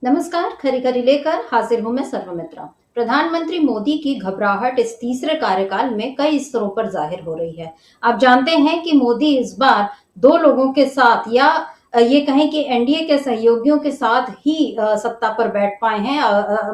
नमस्कार, खरी खरी लेकर हाजिर हूं मैं सर्वमित्रा। प्रधानमंत्री मोदी की घबराहट इस तीसरे कार्यकाल में कई स्तरों पर जाहिर हो रही है। आप जानते हैं कि मोदी इस बार दो लोगों के साथ या ये कहें कि एनडीए के सहयोगियों के साथ ही सत्ता पर बैठ पाए हैं।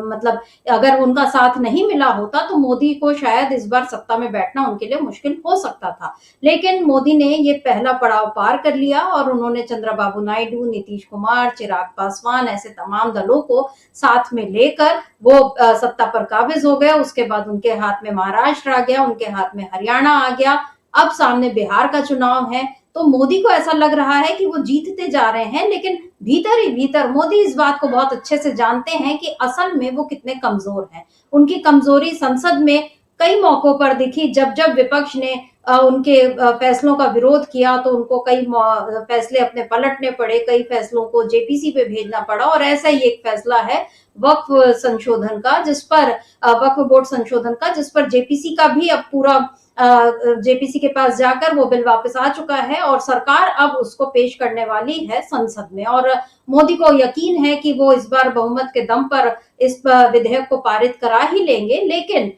मतलब अगर उनका साथ नहीं मिला होता तो मोदी को शायद इस बार सत्ता में बैठना उनके लिए मुश्किल हो सकता था। लेकिन मोदी ने ये पहला पड़ाव पार कर लिया और उन्होंने चंद्रबाबू नायडू, नीतीश कुमार, चिराग पासवान ऐसे तमाम दलों को साथ में लेकर वो सत्ता पर काबिज हो गए। उसके बाद उनके हाथ में महाराष्ट्र आ गया, उनके हाथ में हरियाणा आ गया, अब सामने बिहार का चुनाव है। तो मोदी को ऐसा लग रहा है कि वो जीतते जा रहे हैं, लेकिन भीतर ही भीतर मोदी इस बात को बहुत अच्छे से जानते हैं कि असल में वो कितने कमजोर हैं। उनकी कमजोरी संसद में कई मौकों पर दिखी। जब जब विपक्ष ने उनके फैसलों का विरोध किया तो उनको कई फैसले अपने पलटने पड़े, कई फैसलों को जेपीसी पे भेजना पड़ा। और ऐसा ही एक फैसला है वक्फ संशोधन का, जिस पर वक्फ बोर्ड संशोधन का, जिस पर जेपीसी का भी अब पूरा जेपीसी के पास जाकर वो बिल वापस आ चुका है और सरकार अब उसको पेश करने वाली है संसद में। और मोदी को यकीन है कि वो इस बार बहुमत के दम पर इस विधेयक को पारित करा ही लेंगे। लेकिन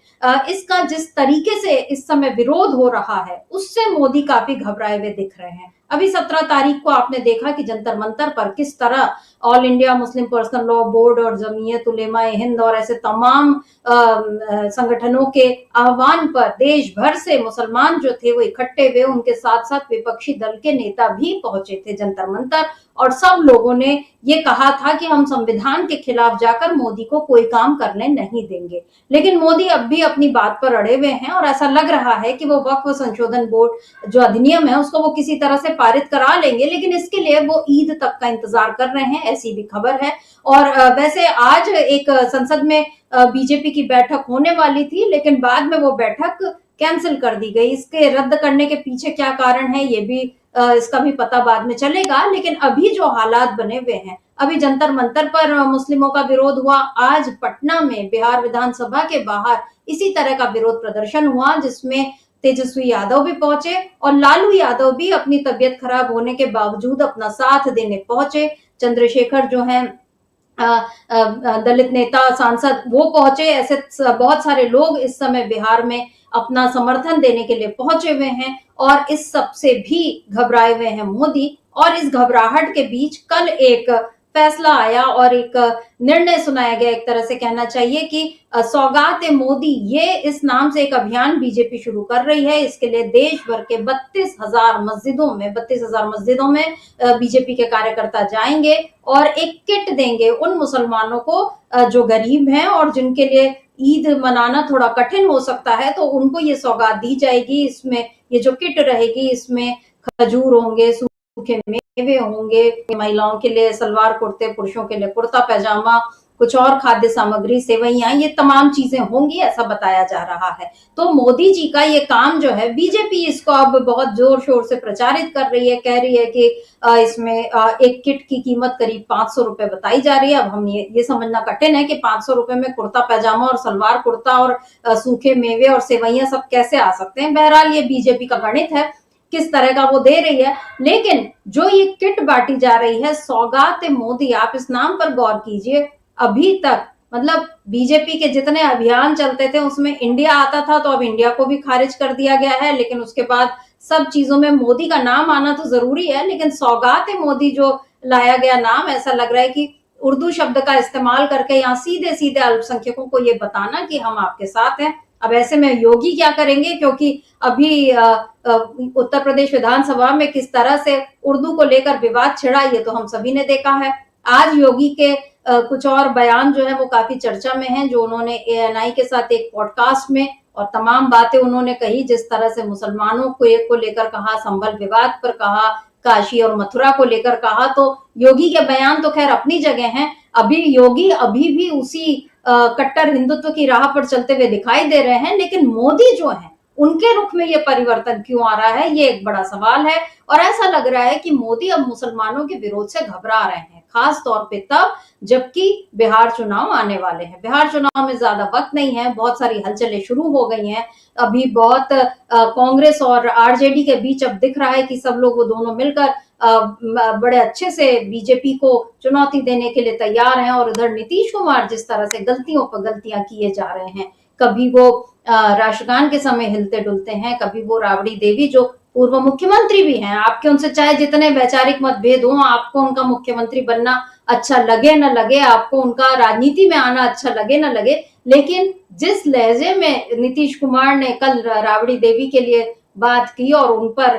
इसका जिस तरीके से इस समय विरोध हो रहा है उससे मोदी काफी घबराए हुए दिख रहे हैं। अभी 17 तारीख को आपने देखा कि जंतर मंतर पर किस तरह all India Muslim personal law board और जमीयत उलेमा ए हिंद और ऐसे तमाम संगठनों के आह्वान पर देश भर से मुसलमान जो थे वो इकट्ठे हुए। उनके साथ साथ विपक्षी दल के नेता भी पहुंचे थे जंतर मंतर, और सब लोगों ने ये कहा था कि हम संविधान के खिलाफ जाकर मोदी को कोई काम करने नहीं देंगे। लेकिन मोदी अब भी अपनी बात पर अड़े हुए हैं और ऐसा लग रहा है कि वो वक्फ संशोधन बोर्ड जो अधिनियम है उसको वो किसी तरह से पारित करा लेंगे। लेकिन इसके लिए वो ईद तक का इंतजार कर रहे हैं, ऐसी भी खबर है। और वैसे आज एक संसद में बीजेपी की बैठक होने वाली थी, लेकिन बाद में वो बैठक कैंसिल कर दी गई। इसके रद्द करने के पीछे क्या कारण है ये भी इसका भी पता बाद में चलेगा। लेकिन अभी जो हालात बने हुए हैं, अभी जंतर मंतर पर मुस्लिमों का विरोध हुआ, आज पटना में बिहार विधानसभा के बाहर इसी तरह का विरोध प्रदर्शन हुआ जिसमें तेजस्वी यादव भी पहुंचे और लालू यादव भी अपनी तबीयत खराब होने के बावजूद अपना साथ देने पहुंचे। चंद्रशेखर जो है दलित नेता सांसद वो पहुंचे। ऐसे बहुत सारे लोग इस समय बिहार में अपना समर्थन देने के लिए पहुंचे हुए हैं और इस सब से भी घबराए हुए हैं मोदी। और इस घबराहट के बीच कल एक फैसला आया और एक निर्णय सुनाया गया, एक तरह से कहना चाहिए कि सौगात ए मोदी, ये इस नाम से एक अभियान बीजेपी शुरू कर रही है। इसके लिए देश भर के 32,000 मस्जिदों में बीजेपी के कार्यकर्ता जाएंगे और एक किट देंगे उन मुसलमानों को जो गरीब हैं और जिनके लिए ईद मनाना थोड़ा कठिन हो सकता है, तो उनको ये सौगात दी जाएगी। इसमें ये जो किट रहेगी इसमें खजूर होंगे, सूखे मेवे होंगे, महिलाओं के लिए सलवार कुर्ते, पुरुषों के लिए कुर्ता पैजामा, कुछ और खाद्य सामग्री, सेवइयां, ये तमाम चीजें होंगी, ऐसा बताया जा रहा है। तो मोदी जी का ये काम जो है, बीजेपी इसको अब बहुत जोर शोर से प्रचारित कर रही है, कह रही है कि इसमें एक किट की कीमत करीब 500 रुपए बताई जा रही है। अब हम ये समझना कठिन है कि 500 रुपए में कुर्ता पैजामा और सलवार कुर्ता और सूखे मेवे और सेवइयां सब कैसे आ सकते हैं। बहरहाल ये बीजेपी का गणित है, किस तरह का वो दे रही है। लेकिन जो ये किट बांटी जा रही है सौगात मोदी, आप इस नाम पर गौर कीजिए। अभी तक मतलब बीजेपी के जितने अभियान चलते थे उसमें इंडिया आता था, तो अब इंडिया को भी खारिज कर दिया गया है। लेकिन उसके बाद सब चीजों में मोदी का नाम आना तो जरूरी है, लेकिन सौगात मोदी जो लाया गया नाम, ऐसा लग रहा है कि उर्दू शब्द का इस्तेमाल करके यहाँ सीधे सीधे अल्पसंख्यकों को ये बताना कि हम आपके साथ हैं। अब ऐसे में योगी क्या करेंगे, क्योंकि अभी उत्तर प्रदेश विधानसभा में किस तरह से उर्दू को लेकर विवाद छिड़ा ये तो हम सभी ने देखा है। आज योगी के कुछ और बयान जो है वो काफी चर्चा में हैं, जो उन्होंने एएनआई के साथ एक पॉडकास्ट में और तमाम बातें उन्होंने कही, जिस तरह से मुसलमानों को लेकर कहा, संभल विवाद पर कहा, काशी और मथुरा को लेकर कहा। तो योगी के बयान तो खैर अपनी जगह हैं। अभी योगी अभी भी उसी कट्टर हिंदुत्व की राह पर चलते हुए दिखाई दे रहे हैं, लेकिन मोदी जो है उनके रुख में ये परिवर्तन क्यों आ रहा है, ये एक बड़ा सवाल है। और ऐसा लग रहा है कि मोदी अब मुसलमानों के विरोध से घबरा रहे हैं, खास तौर पे तब जबकि बिहार चुनाव आने वाले हैं। बिहार चुनाव में ज्यादा वक्त नहीं है, बहुत सारी हलचलें शुरू हो गई हैं। अभी बहुत कांग्रेस और आरजेडी के बीच अब दिख रहा है कि सब लोग वो दोनों मिलकर बड़े अच्छे से बीजेपी को चुनौती देने के लिए तैयार हैं, और उधर नीतीश कुमार जिस तरह से गलतियों पर गलतियां किए जा रहे हैं, कभी वो राष्ट्रगान के समय हिलते डुलते हैं, कभी वो राबड़ी देवी जो पूर्व मुख्यमंत्री भी हैं, आपके उनसे चाहे जितने वैचारिक मतभेद हों, आपको उनका मुख्यमंत्री बनना अच्छा लगे न लगे, आपको उनका राजनीति में आना अच्छा लगे न लगे, लेकिन जिस लहजे में नीतीश कुमार ने कल राबड़ी देवी के लिए बात की और उन पर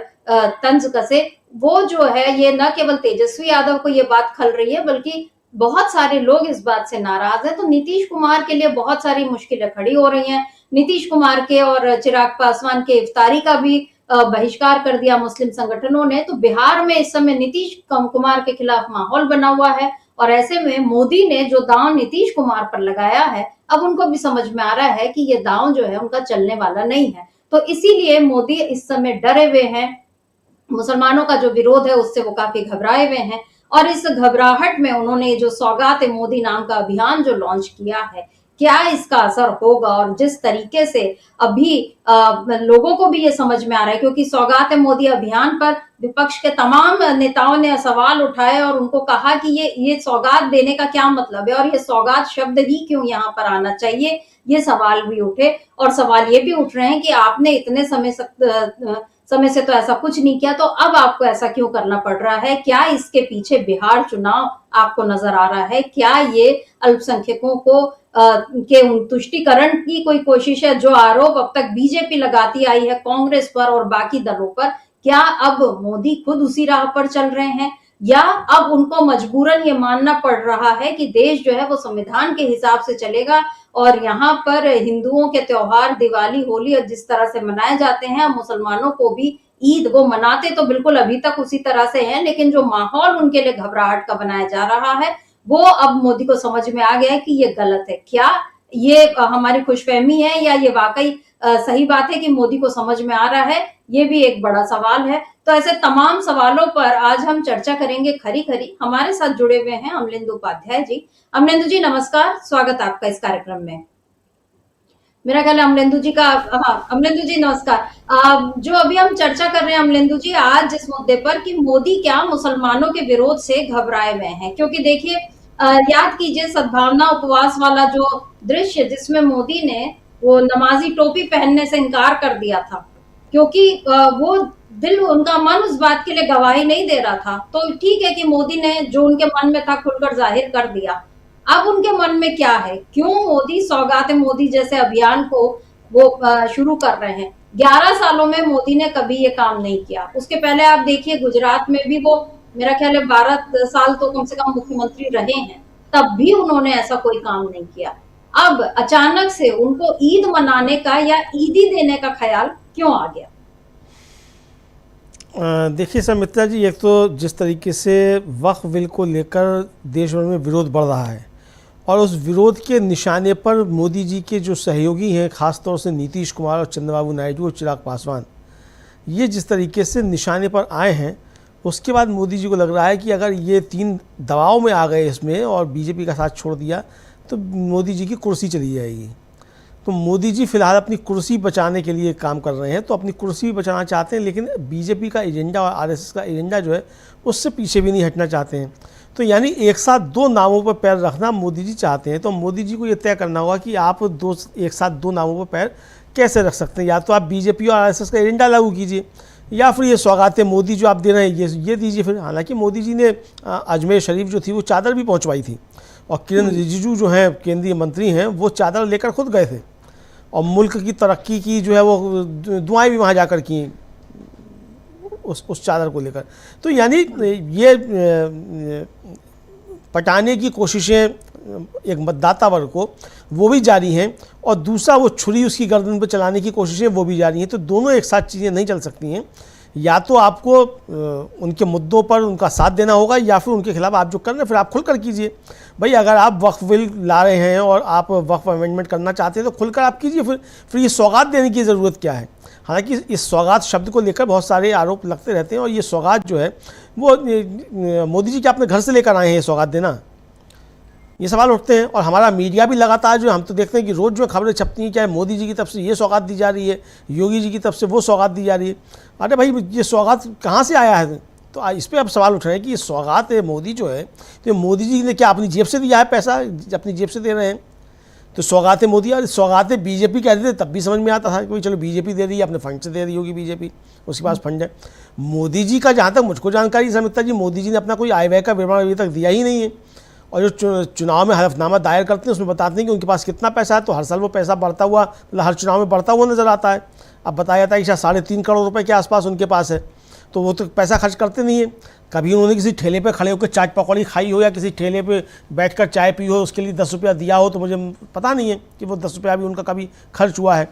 तंज कसे, वो जो है ये न केवल तेजस्वी यादव को ये बात खल रही है, बल्कि बहुत सारे लोग इस बात से नाराज हैं। तो नीतीश कुमार के लिए बहुत सारी मुश्किलें खड़ी हो रही हैं। नीतीश कुमार के और चिराग पासवान के इफ्तारी का भी बहिष्कार कर दिया मुस्लिम संगठनों ने। तो बिहार में इस समय नीतीश कुमार के खिलाफ माहौल बना हुआ है, और ऐसे में मोदी ने जो दांव नीतीश कुमार पर लगाया है, अब उनको भी समझ में आ रहा है कि ये दांव जो है उनका चलने वाला नहीं है। तो इसीलिए मोदी इस समय डरे हुए हैं, मुसलमानों का जो विरोध है उससे वो काफी घबराए हुए हैं, और इस घबराहट में उन्होंने जो सौगात मोदी नाम का अभियान जो लॉन्च किया है, क्या इसका असर होगा। और जिस तरीके से अभी लोगों को भी ये समझ में आ रहा है, क्योंकि सौगात मोदी अभियान पर विपक्ष के तमाम नेताओं ने सवाल उठाए और उनको कहा कि ये सौगात देने का क्या मतलब है, और ये सौगात शब्द ही क्यों यहाँ पर आना चाहिए, ये सवाल भी उठे। और सवाल ये भी उठ रहे हैं कि आपने इतने समय से तो ऐसा कुछ नहीं किया, तो अब आपको ऐसा क्यों करना पड़ रहा है। क्या इसके पीछे बिहार चुनाव आपको नजर आ रहा है? क्या ये अल्पसंख्यकों को के तुष्टीकरण की कोई कोशिश है? जो आरोप अब तक बीजेपी लगाती आई है कांग्रेस पर और बाकी दलों पर, क्या अब मोदी खुद उसी राह पर चल रहे हैं, या अब उनको मजबूरन ये मानना पड़ रहा है कि देश जो है वो संविधान के हिसाब से चलेगा, और यहाँ पर हिंदुओं के त्योहार दिवाली, होली जिस तरह से मनाए जाते हैं, मुसलमानों को भी ईद, वो मनाते तो बिल्कुल अभी तक उसी तरह से हैं, लेकिन जो माहौल उनके लिए घबराहट का बनाया जा रहा है, वो अब मोदी को समझ में आ गया है कि ये गलत है। क्या ये हमारी खुशफहमी है, या ये वाकई सही बात है कि मोदी को समझ में आ रहा है? ये भी एक बड़ा सवाल है। तो ऐसे तमाम सवालों पर आज हम चर्चा करेंगे खरी खरी। हमारे साथ जुड़े हुए हैं अमलेंदु उपाध्याय जी। अमलेंदु जी नमस्कार, स्वागत है आपका इस कार्यक्रम में। मेरा ख्याल है अमलेंदु जी का, हाँ अमलेंदु जी नमस्कार। जो अभी हम चर्चा कर रहे हैं अमलेंदु जी, आज जिस मुद्दे पर कि मोदी क्या मुसलमानों के विरोध से घबराए हुए हैं, क्योंकि देखिए याद कीजिए सद्भावना उपवास वाला जो दृश्य जिसमें मोदी ने वो नमाजी टोपी पहनने से इनकार कर दिया था, क्योंकि वो दिल, उनका मन उस बात के लिए गवाही नहीं दे रहा था। तो ठीक है कि मोदी ने जो उनके मन में था खुलकर जाहिर कर दिया। अब उनके मन में क्या है, क्यों मोदी सौगात मोदी जैसे अभियान को वो शुरू कर रहे हैं। 11 सालों में मोदी ने कभी ये काम नहीं किया। उसके पहले आप देखिए गुजरात में भी वो मेरा ख्याल है 12 साल तो कम से कम मुख्यमंत्री रहे हैं, तब भी उन्होंने ऐसा कोई काम नहीं किया। अब अचानक से उनको ईद मनाने का या ईदी देने का ख्याल क्यों आ गया? देखिए समित्रा जी, एक तो जिस तरीके से वक्फ बिल को लेकर देश भर में विरोध बढ़ रहा है, और उस विरोध के निशाने पर मोदी जी के जो सहयोगी हैं, ख़ासतौर से नीतीश कुमार और चंद्रबाबू नायडू और चिराग पासवान, ये जिस तरीके से निशाने पर आए हैं, उसके बाद मोदी जी को लग रहा है कि अगर ये तीन दबाव में आ गए इसमें और बीजेपी का साथ छोड़ दिया तो मोदी जी की कुर्सी चली जाएगी। तो मोदी जी फ़िलहाल अपनी कुर्सी बचाने के लिए काम कर रहे हैं, तो अपनी कुर्सी भी बचाना चाहते हैं, लेकिन बीजेपी का एजेंडा और आरएसएस का एजेंडा जो है उससे पीछे भी नहीं हटना चाहते हैं। तो यानी एक साथ दो नावों पर पैर रखना मोदी जी चाहते हैं। तो मोदी जी को ये तय करना होगा कि आप एक साथ दो नावों पर पैर कैसे रख सकते हैं। या तो आप बीजेपी और आरएसएस का एजेंडा लागू कीजिए, या फिर ये सौगातें मोदी जो आप दे रहे हैं ये दीजिए फिर। हालांकि मोदी जी ने अजमेर शरीफ जो थी वो चादर भी पहुंचवाई थी, और किरण रिजिजू जो हैं केंद्रीय मंत्री हैं वो चादर लेकर खुद गए थे, और मुल्क की तरक्की की जो है वो दुआएं भी वहाँ जाकर की उस चादर को लेकर। तो यानी ये पटाने की कोशिशें एक मतदाता वर्ग को वो भी जारी हैं, और दूसरा वो छुरी उसकी गर्दन पर चलाने की कोशिशें वो भी जारी हैं। तो दोनों एक साथ चीज़ें नहीं चल सकती हैं। या तो आपको उनके मुद्दों पर उनका साथ देना होगा, या फिर उनके खिलाफ आप जो कर रहे हैं फिर आप खुलकर कीजिए। भाई अगर आप वक्फ बिल ला रहे हैं और आप वक्फ अमेंडमेंट करना चाहते हैं तो खुलकर आप कीजिए, फिर ये सौगात देने की ज़रूरत क्या है। हालांकि इस सौगात शब्द को लेकर बहुत सारे आरोप लगते रहते हैं, और ये सौगात जो है वो मोदी जी क्या अपने घर से लेकर आए हैं ये सौगात देना, ये सवाल उठते हैं। और हमारा मीडिया भी लगातार जो हम तो देखते हैं कि रोज़ जो खबरें छपती हैं, चाहे मोदी जी की तरफ से ये सौगात दी जा रही है, योगी जी की तरफ से वो सौगात दी जा रही है। अरे भाई ये सौगात कहाँ से आया है? तो इस पे अब सवाल उठ रहे हैं कि ये सौगात मोदी जो है, तो मोदी जी ने क्या अपनी जेब से दिया है पैसा, अपनी जेब से दे रहे हैं? तो सौगात मोदी और सौगात बीजेपी कहते थे तब भी समझ में आता था कि चलो बीजेपी दे रही है, अपने फंड से दे रही होगी बीजेपी, उसके पास फंड है। मोदी जी का जहाँ तक मुझको जानकारी समिता जी, मोदी जी ने अपना कोई आय व्यय का विवरण अभी तक दिया ही नहीं है। और जो चुनाव में हलफनामा दायर करते हैं उसमें बताते हैं कि उनके पास कितना पैसा है, तो हर साल वो पैसा बढ़ता हुआ, मतलब हर चुनाव में बढ़ता हुआ नजर आता है। अब बताया जाता है कि शायद 3.5 करोड़ रुपए के आसपास उनके पास है, तो वो तो पैसा खर्च करते नहीं है। कभी उन्होंने किसी ठेले पे खड़े होकर चाट पकौड़ी खाई हो या किसी ठेले पे बैठकर चाय पी हो, उसके लिए 10 रुपया दिया हो, तो मुझे पता नहीं है कि वो 10 रुपया भी उनका कभी खर्च हुआ है।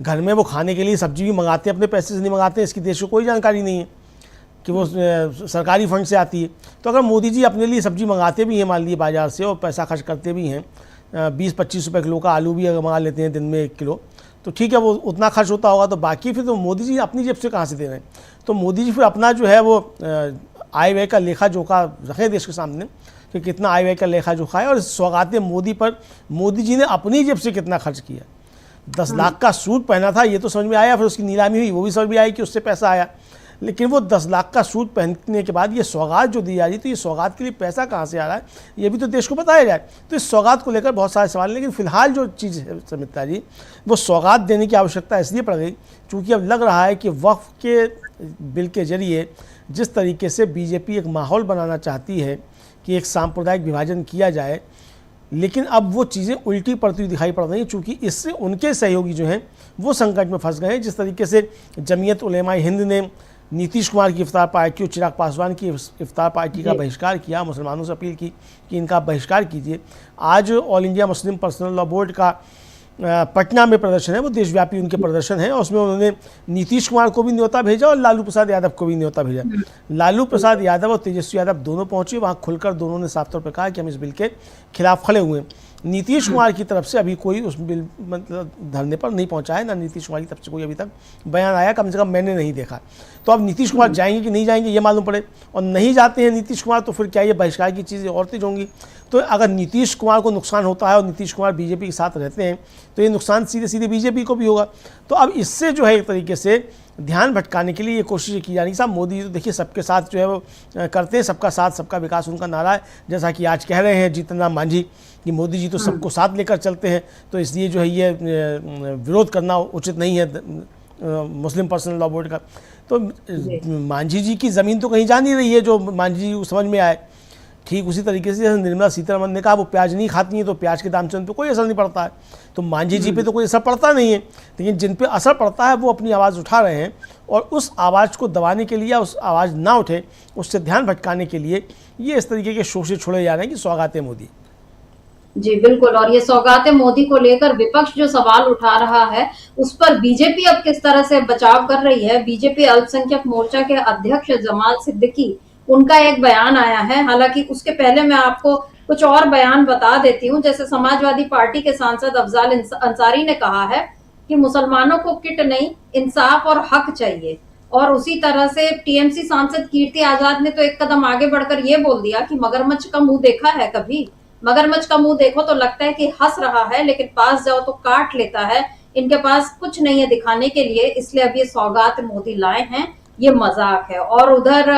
घर में वो खाने के लिए सब्जी भी मंगाते हैं, अपने पैसे से नहीं मंगाते हैं, इसकी देश को कोई जानकारी नहीं है कि वो सरकारी फंड से आती है। तो अगर मोदी जी अपने लिए सब्जी मंगाते भी हैं मान लीजिए बाज़ार से और पैसा खर्च करते भी हैं, 20-25 रुपये किलो का आलू भी अगर मंगा लेते हैं दिन में 1 किलो, तो ठीक है वो उतना खर्च होता होगा। तो बाकी फिर तो मोदी जी अपनी जेब से कहाँ से दे रहे हैं? तो मोदी जी फिर अपना जो है वो आय व्यय का लेखा जोखा रखें देश के सामने कि कितना आय व्यय का लेखा जोखा है, और सौगात मोदी पर मोदी जी ने अपनी जेब से कितना खर्च किया। 10 लाख का सूट पहना था ये तो समझ में आया, फिर उसकी नीलामी हुई वो भी समझ में आई कि उससे पैसा आया, लेकिन वो 10 लाख का सूट पहनने के बाद ये सौगात जो दी जा रही, तो ये सौगात के लिए पैसा कहाँ से आ रहा है ये भी तो देश को बताया जाए। तो इस सौगात को लेकर बहुत सारे सवाल, लेकिन फिलहाल जो चीज़ है समिता जी, वो सौगात देने की आवश्यकता इसलिए पड़ गई क्योंकि अब लग रहा है कि वक्फ के बिल के जरिए जिस तरीके से बीजेपी एक माहौल बनाना चाहती है कि एक सांप्रदायिक विभाजन किया जाए, लेकिन अब वो चीज़ें उल्टी पड़ती हुई दिखाई पड़ रही हैं, चूँकि इससे उनके सहयोगी जो हैं वो संकट में फंस गए हैं। जिस तरीके से जमीयत उलेमा हिंद ने नीतीश कुमार की इफ्तार पार्टी और चिराग पासवान की इफ्तार पार्टी का बहिष्कार किया, मुसलमानों से अपील की कि इनका बहिष्कार कीजिए। आज all India Muslim personal law board का पटना में प्रदर्शन है, वो देशव्यापी उनके प्रदर्शन है, और उसमें उन्होंने नीतीश कुमार को भी न्योता भेजा और लालू प्रसाद यादव को भी न्योता भेजा। लालू प्रसाद यादव और तेजस्वी यादव दोनों पहुंचे, वहाँ खुलकर दोनों ने साफ तौर पर कहा कि हम इस बिल के खिलाफ खड़े हुए हैं। नीतीश कुमार की तरफ से अभी कोई उस बिल मतलब धरने पर नहीं पहुंचा है, ना नीतीश कुमार की तरफ से कोई अभी तक बयान आया, कम से कम मैंने नहीं देखा। तो अब नीतीश कुमार जाएंगे कि नहीं जाएंगे ये मालूम पड़े, और नहीं जाते हैं नीतीश कुमार तो फिर क्या ये बहिष्कार की चीज़ें और तेज होंगी। तो अगर नीतीश कुमार को नुकसान होता है और नीतीश कुमार बीजेपी के साथ रहते हैं तो ये नुकसान सीधे सीधे बीजेपी को भी होगा। तो अब इससे जो है एक तरीके से ध्यान भटकाने के लिए ये कोशिश की जा रही है। साहब मोदी तो देखिए सबके साथ जो है वो करते हैं, सबका साथ सबका विकास उनका नारा है, जैसा कि आज कह रहे हैं जीतन राम मांझी कि मोदी जी तो सबको साथ लेकर चलते हैं, तो इसलिए जो है ये विरोध करना उचित नहीं है मुस्लिम पर्सनल लॉ बोर्ड का। तो मांझी जी की ज़मीन तो कहीं जा नहीं रही है जो मांझी जी को समझ में आए। ठीक उसी तरीके से जैसे निर्मला सीतारमण ने कहा वो प्याज नहीं खाती हैं तो प्याज के दाम से उन पर कोई असर नहीं पड़ता है, तो मांझी जी पे तो कोई असर पड़ता नहीं है, लेकिन जिन पे असर पड़ता है वो अपनी आवाज़ उठा रहे हैं, और उस आवाज़ को दबाने के लिए, उस आवाज़ ना उठे उससे ध्यान भटकाने के लिए ये इस तरीके के शोषे छोड़े जा रहे हैं कि सौगात मोदी। जी बिल्कुल, और ये सौगात मोदी को लेकर विपक्ष जो सवाल उठा रहा है उस पर बीजेपी अब किस तरह से बचाव कर रही है। बीजेपी अल्पसंख्यक मोर्चा के अध्यक्ष जमाल सिद्दीकी, उनका एक बयान आया है, हालांकि उसके पहले मैं आपको कुछ और बयान बता देती हूँ। जैसे समाजवादी पार्टी के सांसद अफजाल अंसारी ने कहा है कि मुसलमानों को किट नहीं, इंसाफ और हक चाहिए। और उसी तरह से टीएमसी सांसद कीर्ति आजाद ने तो एक कदम आगे बढ़कर ये बोल दिया कि मगरमच्छ का मुंह देखा है कभी? मगरमच्छ का मुंह देखो तो लगता है कि हंस रहा है, लेकिन पास जाओ तो काट लेता है। इनके पास कुछ नहीं है दिखाने के लिए, इसलिए अब ये सौगात मोदी लाए हैं, ये मजाक है। और उधर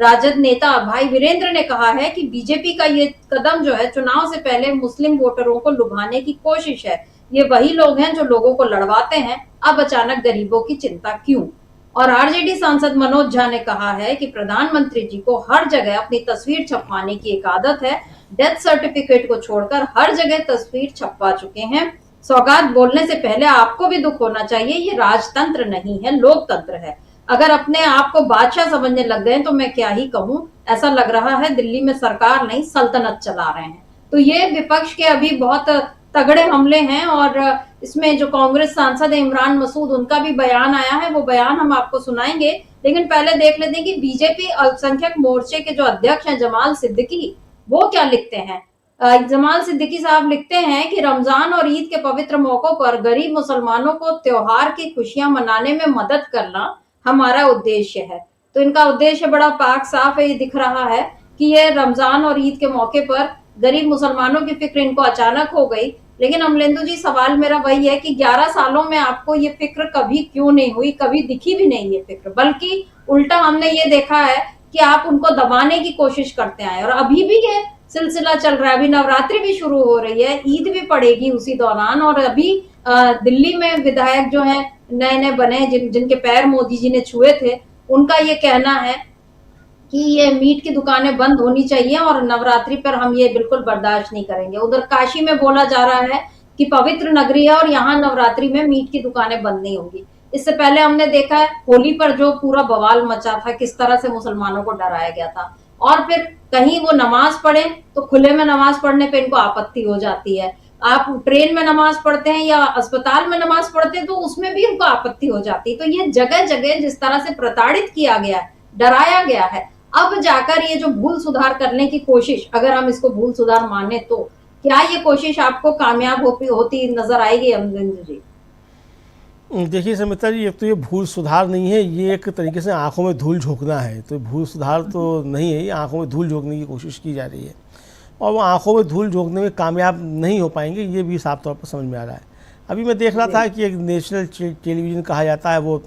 राजद नेता भाई वीरेंद्र ने कहा है कि बीजेपी का ये कदम जो है चुनाव से पहले मुस्लिम वोटरों को लुभाने की कोशिश है। ये वही लोग हैं जो लोगों को लड़वाते हैं, अब अचानक गरीबों की चिंता क्यों? और आरजेडी सांसद मनोज झा ने कहा है कि प्रधानमंत्री जी को हर जगह अपनी तस्वीर छपवाने की एक आदत है, डेथ सर्टिफिकेट को छोड़कर हर जगह तस्वीर छपवा चुके हैं। सौगात बोलने से पहले आपको भी दुख होना चाहिए, ये राजतंत्र नहीं है, लोकतंत्र है। अगर अपने आप को बादशाह समझने लग गए तो मैं क्या ही कहूं, ऐसा लग रहा है दिल्ली में सरकार नहीं सल्तनत चला रहे हैं। तो ये विपक्ष के अभी बहुत तगड़े हमले हैं, और इसमें जो कांग्रेस सांसद है इमरान मसूद, उनका भी बयान आया है, वो बयान हम आपको सुनाएंगे। लेकिन पहले देख लेते हैं कि बीजेपी अल्पसंख्यक मोर्चे के जो अध्यक्ष हैं जमाल सिद्दीकी, वो क्या लिखते हैं। जमाल सिद्दीकी साहब लिखते हैं कि रमजान और ईद के पवित्र मौकों पर गरीब मुसलमानों को त्योहार की खुशियां मनाने में मदद करना हमारा उद्देश्य है। तो इनका उद्देश्य बड़ा पाक साफ है, ये दिख रहा है कि ये रमजान और ईद के मौके पर गरीब मुसलमानों की फिक्र इनको अचानक हो गई। लेकिन अमलेंदु जी, सवाल मेरा वही है कि 11 सालों में आपको ये फिक्र कभी क्यों नहीं हुई, कभी दिखी भी नहीं ये फिक्र, बल्कि उल्टा हमने ये देखा है कि आप उनको दबाने की कोशिश करते आए, और अभी भी ये सिलसिला चल रहा है। अभी नवरात्रि भी शुरू हो रही है, ईद भी पड़ेगी उसी दौरान, और अभी दिल्ली में विधायक जो हैं नए नए बने, जिनके पैर मोदी जी ने छुए थे, उनका ये कहना है कि ये मीट की दुकानें बंद होनी चाहिए और नवरात्रि पर हम ये बिल्कुल बर्दाश्त नहीं करेंगे। उधर काशी में बोला जा रहा है कि पवित्र नगरी है और यहाँ नवरात्रि में मीट की दुकानें बंद नहीं होंगी। इससे पहले हमने देखा है होली पर जो पूरा बवाल मचा था, किस तरह से मुसलमानों को डराया गया था, और फिर कहीं वो नमाज पढ़े तो खुले में नमाज पढ़ने पे इनको आपत्ति हो जाती है। आप ट्रेन में नमाज पढ़ते हैं या अस्पताल में नमाज पढ़ते हैं तो उसमें भी उनको आपत्ति हो जाती है। तो ये जगह जगह जिस तरह से प्रताड़ित किया गया है, डराया गया है, अब जाकर ये जो भूल सुधार करने की कोशिश, अगर हम इसको भूल सुधार माने, तो क्या ये कोशिश आपको कामयाब होती नजर आएगी अमरिंदर जी? देखिए समिता जी, एक तो ये भूल सुधार नहीं है, ये एक तरीके से आंखों में धूल झोंकना है। तो भूल सुधार तो नहीं है, ये आंखों में धूल झोंकने की कोशिश की जा रही है, और वो आंखों में धूल झोंकने में कामयाब नहीं हो पाएंगे, ये भी साफ तौर पर समझ में आ रहा है। अभी मैं देख रहा था कि एक नेशनल टेलीविज़न कहा जाता है, वो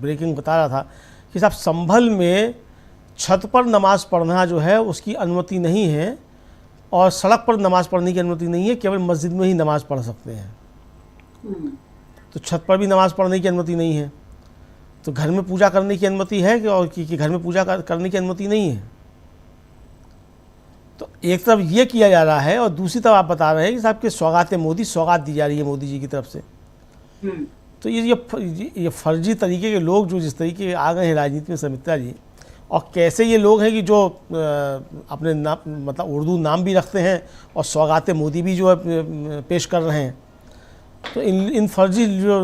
ब्रेकिंग बता रहा था कि साहब संभल में छत पर नमाज़ पढ़ना जो है उसकी अनुमति नहीं है, और सड़क पर नमाज़ पढ़ने की अनुमति नहीं है, केवल मस्जिद में ही नमाज़ पढ़ सकते हैं। तो छत पर भी नमाज़ पढ़ने की अनुमति नहीं है, तो घर में पूजा करने की अनुमति है कि घर में पूजा करने की अनुमति नहीं है। तो एक तरफ ये किया जा रहा है, और दूसरी तरफ आप बता रहे हैं कि साहब के सौगात मोदी, सौगात दी जा रही है मोदी जी की तरफ से। तो ये फर्जी तरीके के लोग जो जिस तरीके के आ गए हैं राजनीति में समिता जी, और कैसे ये लोग हैं कि जो अपने नाम मतलब उर्दू नाम भी रखते हैं और सौगात मोदी भी जो है पेश कर रहे हैं, तो इन फर्जी जो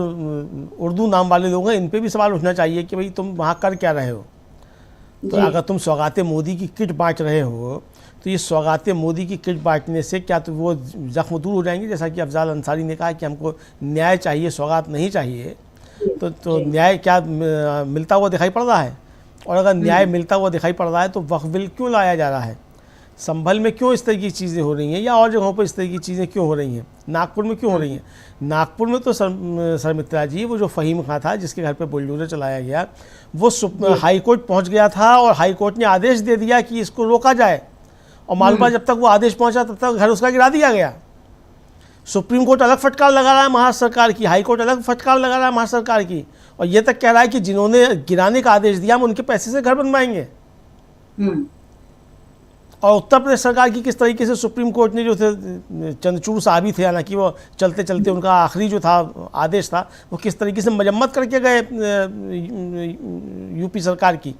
उर्दू नाम वाले लोग हैं, इन पे भी सवाल उठना चाहिए कि भाई तुम वहाँ कर क्या रहे हो। तो अगर तुम सौगात मोदी की किट बांट रहे हो, तो ये सौगात मोदी की किट बांटने से क्या तो वो जख्म दूर हो जाएंगे? जैसा कि अफजाल अंसारी ने कहा कि हमको न्याय चाहिए, सौगात नहीं चाहिए, तो न्याय क्या मिलता हुआ दिखाई पड़ रहा है? और अगर न्याय मिलता हुआ दिखाई पड़ रहा है तो वक्फ बिल क्यों लाया जा रहा है? संभल में क्यों इस तरह की चीज़ें हो रही हैं, या और जगहों पर इस तरह की चीज़ें क्यों हो रही हैं? नागपुर में क्यों हो रही हैं? नागपुर में तो सरमित्रा जी, वो जो फ़हीम खां था जिसके घर पे बुलडोजर चलाया गया, वो हाई कोर्ट पहुँच गया था, और हाई कोर्ट ने आदेश दे दिया कि इसको रोका जाए, और मालूम जब तक वो आदेश पहुंचा तब तक घर उसका गिरा दिया गया। सुप्रीम कोर्ट अलग फटकार लगा रहा है महाराष्ट्र सरकार की, हाई कोर्ट अलग फटकार लगा रहा है महाराष्ट्र सरकार की, और ये तक कह रहा है कि जिन्होंने गिराने का आदेश दिया हम उनके पैसे से घर बनवाएंगे। और उत्तर प्रदेश सरकार की किस तरीके से सुप्रीम कोर्ट ने जो थे चंद्रचूड़ साहब ही थे, हालांकि वो चलते चलते उनका आखिरी जो था आदेश था, वो किस तरीके से मजम्मत करके गए यूपी सरकार की।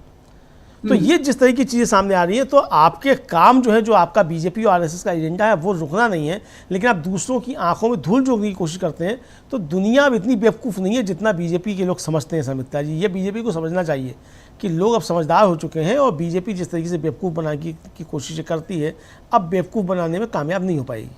तो ये जिस तरह की चीज़ें सामने आ रही हैं, तो आपके काम जो है, जो आपका बीजेपी और आरएसएस का एजेंडा है, वो रुकना नहीं है, लेकिन आप दूसरों की आंखों में धूल झोंकने की कोशिश करते हैं। तो दुनिया अब इतनी बेवकूफ़ नहीं है जितना बीजेपी के लोग समझते हैं समिता जी। ये बीजेपी को समझना चाहिए कि लोग अब समझदार हो चुके हैं, और बीजेपी जिस तरीके से बेवकूफ़ बनाने की कोशिश करती है, अब बेवकूफ़ बनाने में कामयाब नहीं हो पाएगी।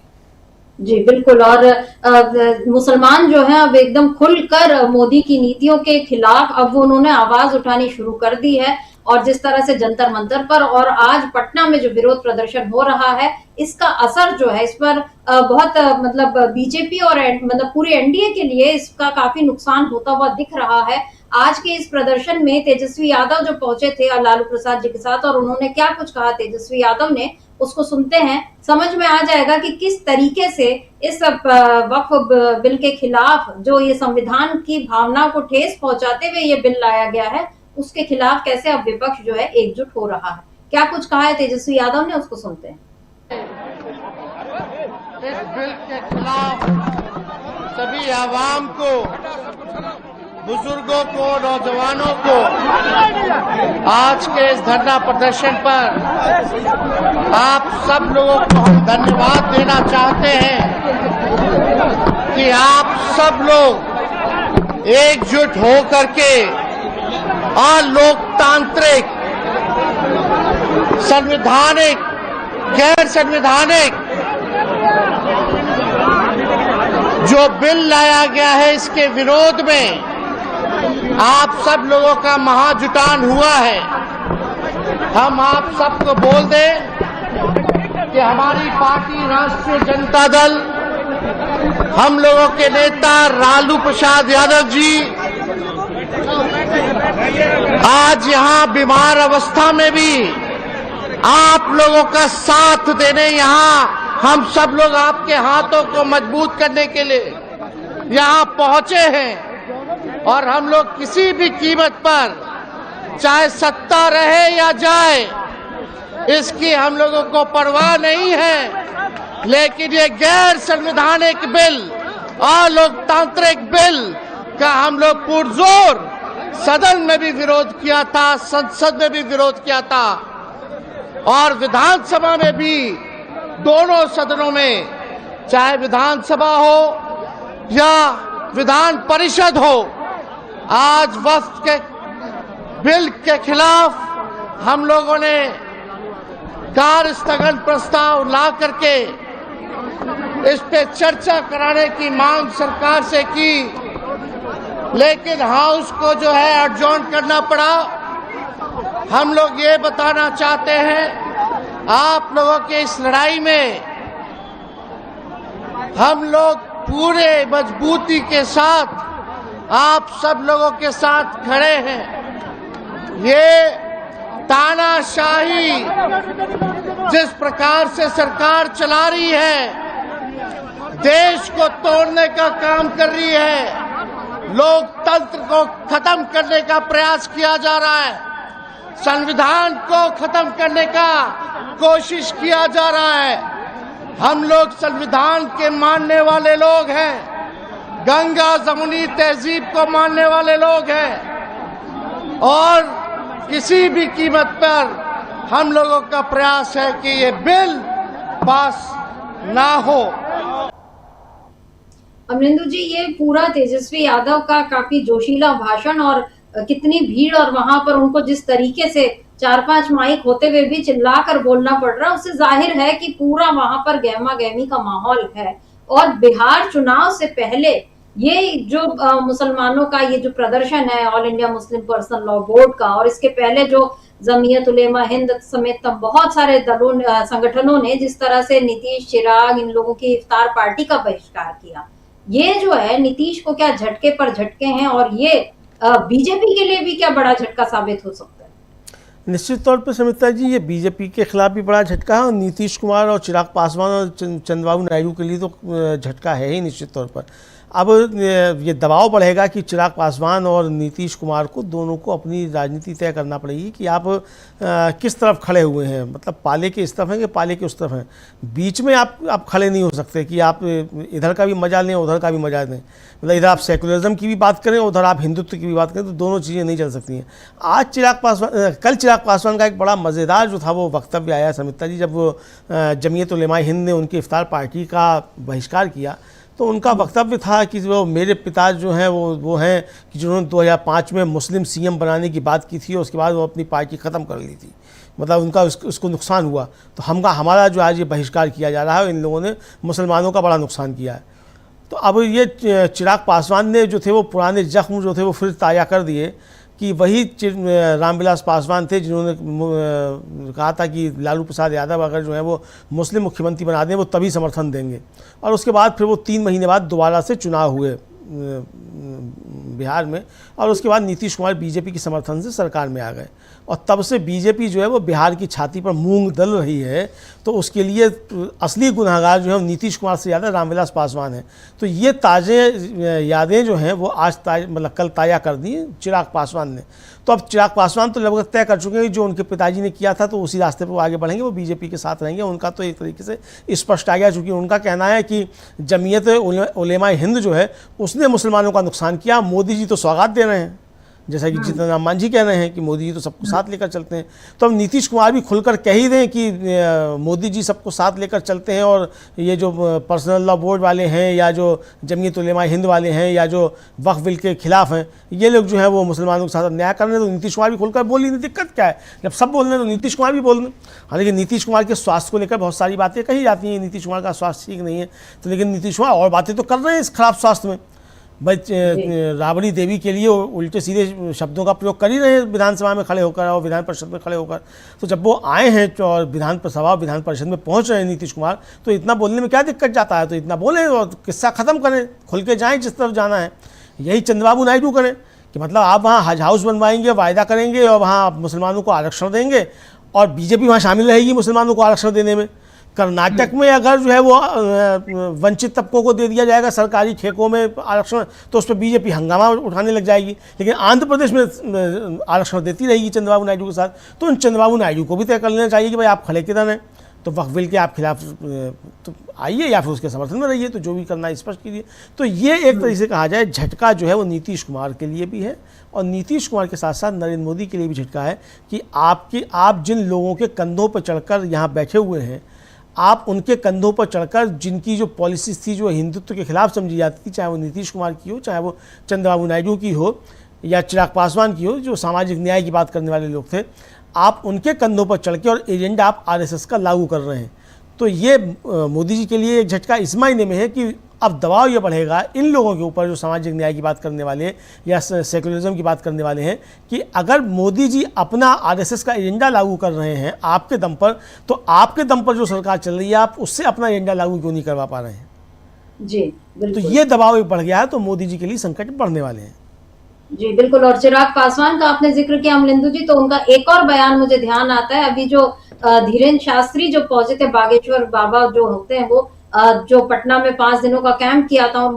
जी बिल्कुल। और मुसलमान जो है अब एकदम खुलकर मोदी की नीतियों के खिलाफ अब उन्होंने आवाज उठानी शुरू कर दी है, और जिस तरह से जंतर मंतर पर और आज पटना में जो विरोध प्रदर्शन हो रहा है, इसका असर जो है इस पर बहुत मतलब बीजेपी और मतलब पूरी एनडीए के लिए इसका काफी नुकसान होता हुआ दिख रहा है। आज के इस प्रदर्शन में तेजस्वी यादव जो पहुंचे थे लालू प्रसाद जी के साथ, और उन्होंने क्या कुछ कहा तेजस्वी यादव ने, उसको सुनते हैं, समझ में आ जाएगा कि किस तरीके से इस वक्फ बिल के खिलाफ, जो ये संविधान की भावना को ठेस पहुंचाते हुए ये बिल लाया गया है, उसके खिलाफ कैसे अब विपक्ष जो है एकजुट हो रहा है। क्या कुछ कहा है तेजस्वी यादव ने, उसको सुनते हैं। इस बिल के खिलाफ सभी आवाम को, बुजुर्गों को, नौजवानों को आज के इस धरना प्रदर्शन पर आप सब लोगों को हम धन्यवाद देना चाहते हैं कि आप सब लोग एकजुट हो करके अलोकतांत्रिक, संवैधानिक, गैर संवैधानिक जो बिल लाया गया है, इसके विरोध में आप सब लोगों का महाजुटान हुआ है। हम आप सबको बोल दें कि हमारी पार्टी राष्ट्रीय जनता दल, हम लोगों के नेता लालू प्रसाद यादव जी आज यहाँ बीमार अवस्था में भी आप लोगों का साथ देने यहाँ हम सब लोग आपके हाथों को मजबूत करने के लिए यहाँ पहुंचे हैं। और हम लोग किसी भी कीमत पर, चाहे सत्ता रहे या जाए, इसकी हम लोगों को परवाह नहीं है। लेकिन ये गैर संवैधानिक बिल और लोकतांत्रिक बिल का हम लोग पुरजोर सदन में भी विरोध किया था, संसद में भी विरोध किया था और विधानसभा में भी, दोनों सदनों में, चाहे विधानसभा हो या विधान परिषद हो। आज वक्फ के बिल के खिलाफ हम लोगों ने कार्य स्थगन प्रस्ताव ला करके इस पे चर्चा कराने की मांग सरकार से की, लेकिन हाउस को जो है एडजॉर्न करना पड़ा। हम लोग ये बताना चाहते हैं, आप लोगों के इस लड़ाई में हम लोग पूरे मजबूती के साथ आप सब लोगों के साथ खड़े हैं। ये तानाशाही जिस प्रकार से सरकार चला रही है, देश को तोड़ने का काम कर रही है, लोकतंत्र को खत्म करने का प्रयास किया जा रहा है, संविधान को खत्म करने का कोशिश किया जा रहा है। हम लोग संविधान के मानने वाले लोग हैं, गंगा जमुनी तहजीब को मानने वाले लोग हैं और किसी भी कीमत पर हम लोगों का प्रयास है कि ये बिल पास ना हो। अमरिंदु जी, ये पूरा तेजस्वी यादव का काफी जोशीला भाषण और कितनी भीड़ और वहां पर उनको जिस तरीके से 4-5 माइक होते हुए भी चिल्लाकर बोलना पड़ रहा है, उससे जाहिर है कि पूरा वहां पर गहमा गहमी का माहौल है। और बिहार चुनाव से पहले ये जो मुसलमानों का ये जो प्रदर्शन है all India Muslim personal law board का, और इसके पहले जो जमीयत उलेमा हिंद समेत बहुत सारे दलों संगठनों ने जिस तरह से नीतीश, चिराग, इन लोगों की इफ्तार पार्टी का बहिष्कार किया, ये जो है नीतीश को क्या झटके पर झटके हैं और ये बीजेपी के लिए भी क्या बड़ा झटका साबित हो सकता है? निश्चित तौर पर समिता जी, ये बीजेपी के खिलाफ भी बड़ा झटका है और नीतीश कुमार और चिराग पासवान और चंद्रबाबू नायडू के लिए तो झटका है ही निश्चित तौर पर। अब ये दबाव बढ़ेगा कि चिराग पासवान और नीतीश कुमार को दोनों को अपनी राजनीति तय करना पड़ेगी कि आप किस तरफ खड़े हुए हैं, मतलब पाले के इस तरफ हैं कि पाले के उस तरफ हैं। बीच में आप खड़े नहीं हो सकते कि आप इधर का भी मजा लें उधर का भी मजा लें, मतलब इधर आप सेकुलरिज्म की भी बात करें उधर आप हिंदुत्व की भी बात करें, तो दोनों चीज़ें नहीं चल सकती हैं। कल चिराग पासवान का एक बड़ा मज़ेदार जो था वो वक्तव्य आया समिता जी, जब वो जमीयत उलेमा हिंद ने उनकी इफ्तार पार्टी का बहिष्कार किया तो उनका वक्तव्य था कि वो मेरे पिता जो हैं वो हैं कि जिन्होंने 2005 में मुस्लिम सीएम बनाने की बात की थी और उसके बाद वो अपनी पार्टी ख़त्म कर ली थी, मतलब उनका उसको नुकसान हुआ। तो हमारा जो आज ये बहिष्कार किया जा रहा है, इन लोगों ने मुसलमानों का बड़ा नुकसान किया है। तो अब ये चिराग पासवान ने जो थे वो पुराने जख्म जो थे वो फिर ताज़ा कर दिए कि वही रामविलास पासवान थे जिन्होंने कहा था कि लालू प्रसाद यादव अगर जो है वो मुस्लिम मुख्यमंत्री बना दें वो तभी समर्थन देंगे, और उसके बाद फिर वो 3 महीने बाद दोबारा से चुनाव हुए बिहार में, और उसके बाद नीतीश कुमार बीजेपी के समर्थन से सरकार में आ गए, और तब से बीजेपी जो है वो बिहार की छाती पर मूंग दल रही है। तो उसके लिए असली गुनहगार जो है नीतीश कुमार से ज़्यादा रामविलास पासवान है। तो ये ताज़े यादें जो हैं वो आज मतलब कल ताज़ा कर दी चिराग पासवान ने। तो अब चिराग पासवान तो लगभग तय कर चुके हैं जो उनके पिताजी ने किया था तो उसी रास्ते पर वो आगे बढ़ेंगे, वो बीजेपी के साथ रहेंगे। उनका तो एक तरीके से स्पष्ट आ गया, चूँकि उनका कहना है कि जमीयत उलेमा हिंद जो है उसने मुसलमानों का नुकसान किया, मोदी जी तो सौगात दे रहे हैं, जैसा कि जीतन राम मांझी कह रहे हैं कि मोदी जी तो सबको साथ लेकर चलते हैं। तो अब नीतीश कुमार भी खुलकर कह ही दें कि मोदी जी सबको साथ लेकर चलते हैं, और ये जो पर्सनल लॉ बोर्ड वाले हैं या जो जमीयत उलेमा हिंद वाले हैं या जो वक्फ बिल के खिलाफ हैं, ये लोग जो हैं वो मुसलमानों के साथ अन्याय कर रहे हैं। तो नीतीश कुमार भी खुलकर बोल रही, दिक्कत क्या है, जब सब बोल रहे हैं तो नीतीश कुमार भी बोल रहे हैं। हालांकि नीतीश कुमार के स्वास्थ्य को लेकर बहुत सारी बातें कही जाती हैं, नीतीश कुमार का स्वास्थ्य ठीक नहीं है, तो लेकिन नीतीश कुमार और बातें तो कर रहे हैं इस खराब स्वास्थ्य में। भाई राबड़ी देवी के लिए उल्टे सीधे शब्दों का प्रयोग कर ही रहे हैं विधानसभा में खड़े होकर और विधान परिषद में खड़े होकर। तो जब वो आए हैं और विधान परिषद में पहुंच रहे हैं नीतीश कुमार, तो इतना बोलने में क्या दिक्कत जाता है, तो इतना बोलें और किस्सा ख़त्म करें, खुल के जाएं जिस तरफ जाना है। यही चंद्रबाबू नायडू करें कि मतलब आप वहाँ हज हाउस बनवाएंगे, वायदा करेंगे और वहाँ आप मुसलमानों को आरक्षण देंगे और बीजेपी वहाँ शामिल रहेगी मुसलमानों को आरक्षण देने में। कर्नाटक में अगर जो है वो वंचित तबकों को दे दिया जाएगा सरकारी ठेकों में आरक्षण, तो उस पर बीजेपी हंगामा उठाने लग जाएगी। लेकिन आंध्र प्रदेश में आरक्षण देती रहेगी चंद्रबाबू नायडू के साथ, तो उन चंद्रबाबू नायडू को भी तय कर लेना चाहिए कि भाई आप खड़े किधर हैं, तो वक्फ बिल के आप खिलाफ तो आइए या फिर उसके समर्थन में रहिए, तो जो भी करना है स्पष्ट कीजिए। तो ये एक तरीके से कहा जाए झटका जो है वो नीतीश कुमार के लिए भी है और नीतीश कुमार के साथ साथ नरेंद्र मोदी के लिए भी झटका है कि आप जिन लोगों के कंधों पर चढ़कर यहाँ बैठे हुए हैं, आप उनके कंधों पर चढ़कर जिनकी जो पॉलिसीज थी जो हिंदुत्व के खिलाफ समझी जाती थी, चाहे वो नीतीश कुमार की हो, चाहे वो चंद्रबाबू नायडू की हो या चिराग पासवान की हो, जो सामाजिक न्याय की बात करने वाले लोग थे, आप उनके कंधों पर चढ़ के और एजेंडा आप आरएसएस का लागू कर रहे हैं। तो ये मोदी जी के लिए एक झटका इस मायने में है कि अब दबाव ये बढ़ेगा इन लोगों के ऊपर जो सामाजिक न्याय की बात करने वाले या सेकुलरिज्म की बात करने वाले हैं, कि अगर मोदी जी अपना आरएसएस का एजेंडा लागू कर रहे हैं आपके दम पर, तो आपके दम पर जो सरकार चल रही है आप उससे अपना एजेंडा लागू क्यों नहीं करवा पा रहे हैं? जी बिल्कुल। तो ये दबाव बढ़ गया है, तो मोदी जी के लिए संकट बढ़ने वाले हैं। जी बिल्कुल। और चिराग पासवान का आपने जिक्र किया अमलिंदु जी, तो उनका एक और बयान मुझे ध्यान आता है। अभी जो धीरेन्द्र शास्त्री जो पहुंचे थे, बागेश्वर बाबा जो होते हैं वो जो पटना में 5 दिनों का कैंप किया था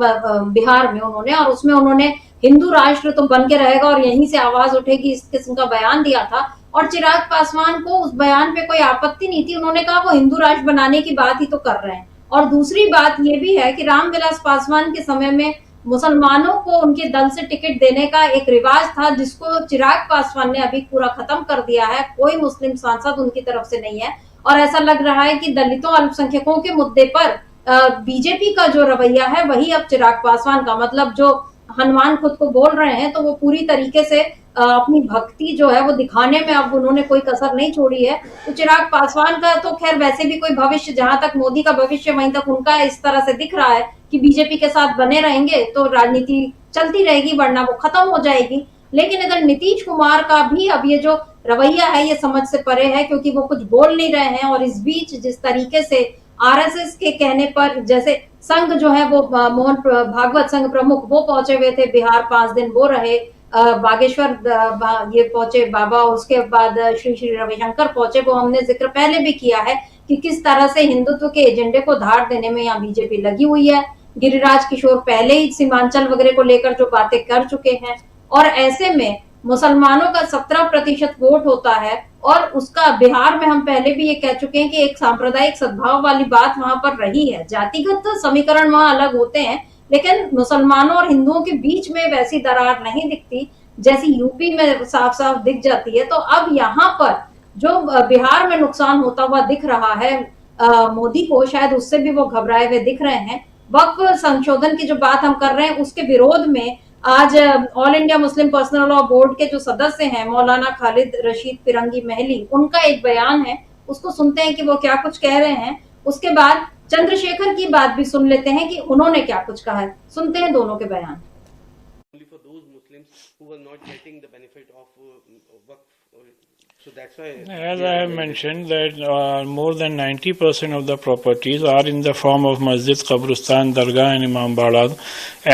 बिहार में उन्होंने, और उसमें उन्होंने हिंदू राष्ट्र तो बन के रहेगा और यहीं से आवाज उठेगी इस किस्म का बयान दिया था। और चिराग पासवान को उस बयान पे कोई आपत्ति नहीं थी, उन्होंने कहा वो हिंदू राष्ट्र बनाने की बात ही तो कर रहे हैं। और दूसरी बात ये भी है कि रामविलास पासवान के समय में मुसलमानों को उनके दल से टिकट देने का एक रिवाज था, जिसको चिराग पासवान ने अभी पूरा खत्म कर दिया है। कोई मुस्लिम सांसद उनकी तरफ से नहीं है और ऐसा लग रहा है कि दलितों अल्पसंख्यकों के मुद्दे पर बीजेपी का जो रवैया है वही अब चिराग पासवान का, मतलब जो हनुमान खुद को बोल रहे हैं, तो वो पूरी तरीके से अपनी भक्ति जो है वो दिखाने में अब उन्होंने कोई कसर नहीं छोड़ी है। तो चिराग पासवान का तो खैर वैसे भी कोई भविष्य, जहां तक मोदी का भविष्य वहीं तक उनका इस तरह से दिख रहा है कि बीजेपी के साथ बने रहेंगे तो राजनीति चलती रहेगी, वरना वो खत्म हो जाएगी। लेकिन इधर नीतीश कुमार का भी अब ये जो रवैया है ये समझ से परे है, क्योंकि वो कुछ बोल नहीं रहे हैं। और इस बीच जिस तरीके से आरएसएस के कहने पर, जैसे संघ जो है वो मोहन भागवत संघ प्रमुख वो पहुंचे हुए थे बिहार, 5 दिन वो रहे, बागेश्वर ये पहुंचे बाबा, उसके बाद श्री श्री रविशंकर पहुंचे। वो हमने जिक्र पहले भी किया है कि किस तरह से हिंदुत्व के एजेंडे को धार देने में यहाँ बीजेपी लगी हुई है। गिरिराज किशोर पहले ही सीमांचल वगैरह को लेकर जो बातें कर चुके हैं, और ऐसे में मुसलमानों का 17% वोट होता है और उसका बिहार में हम पहले भी ये कह चुके हैं कि एक सांप्रदायिक सद्भाव वाली बात वहां पर रही है। जातिगत समीकरण वहां अलग होते हैं, लेकिन मुसलमानों और हिंदुओं के बीच में वैसी दरार नहीं दिखती जैसी यूपी में साफ साफ दिख जाती है। तो अब यहाँ पर जो बिहार में नुकसान होता हुआ दिख रहा है मोदी को, शायद उससे भी वो घबराए हुए दिख रहे हैं। वक्फ संशोधन की जो बात हम कर रहे हैं उसके विरोध में आज all India Muslim personal law board के जो सदस्य हैं मौलाना खालिद रशीद फिरंगी महली, उनका एक बयान है, उसको सुनते हैं कि वो क्या कुछ कह रहे हैं। उसके बाद चंद्रशेखर की बात भी सुन लेते हैं कि उन्होंने क्या कुछ कहा है। सुनते हैं दोनों के बयान। So that's why, as I have mentioned, that more than 90% of the properties are in the form of masjid, qabristan, dargah and imam badad,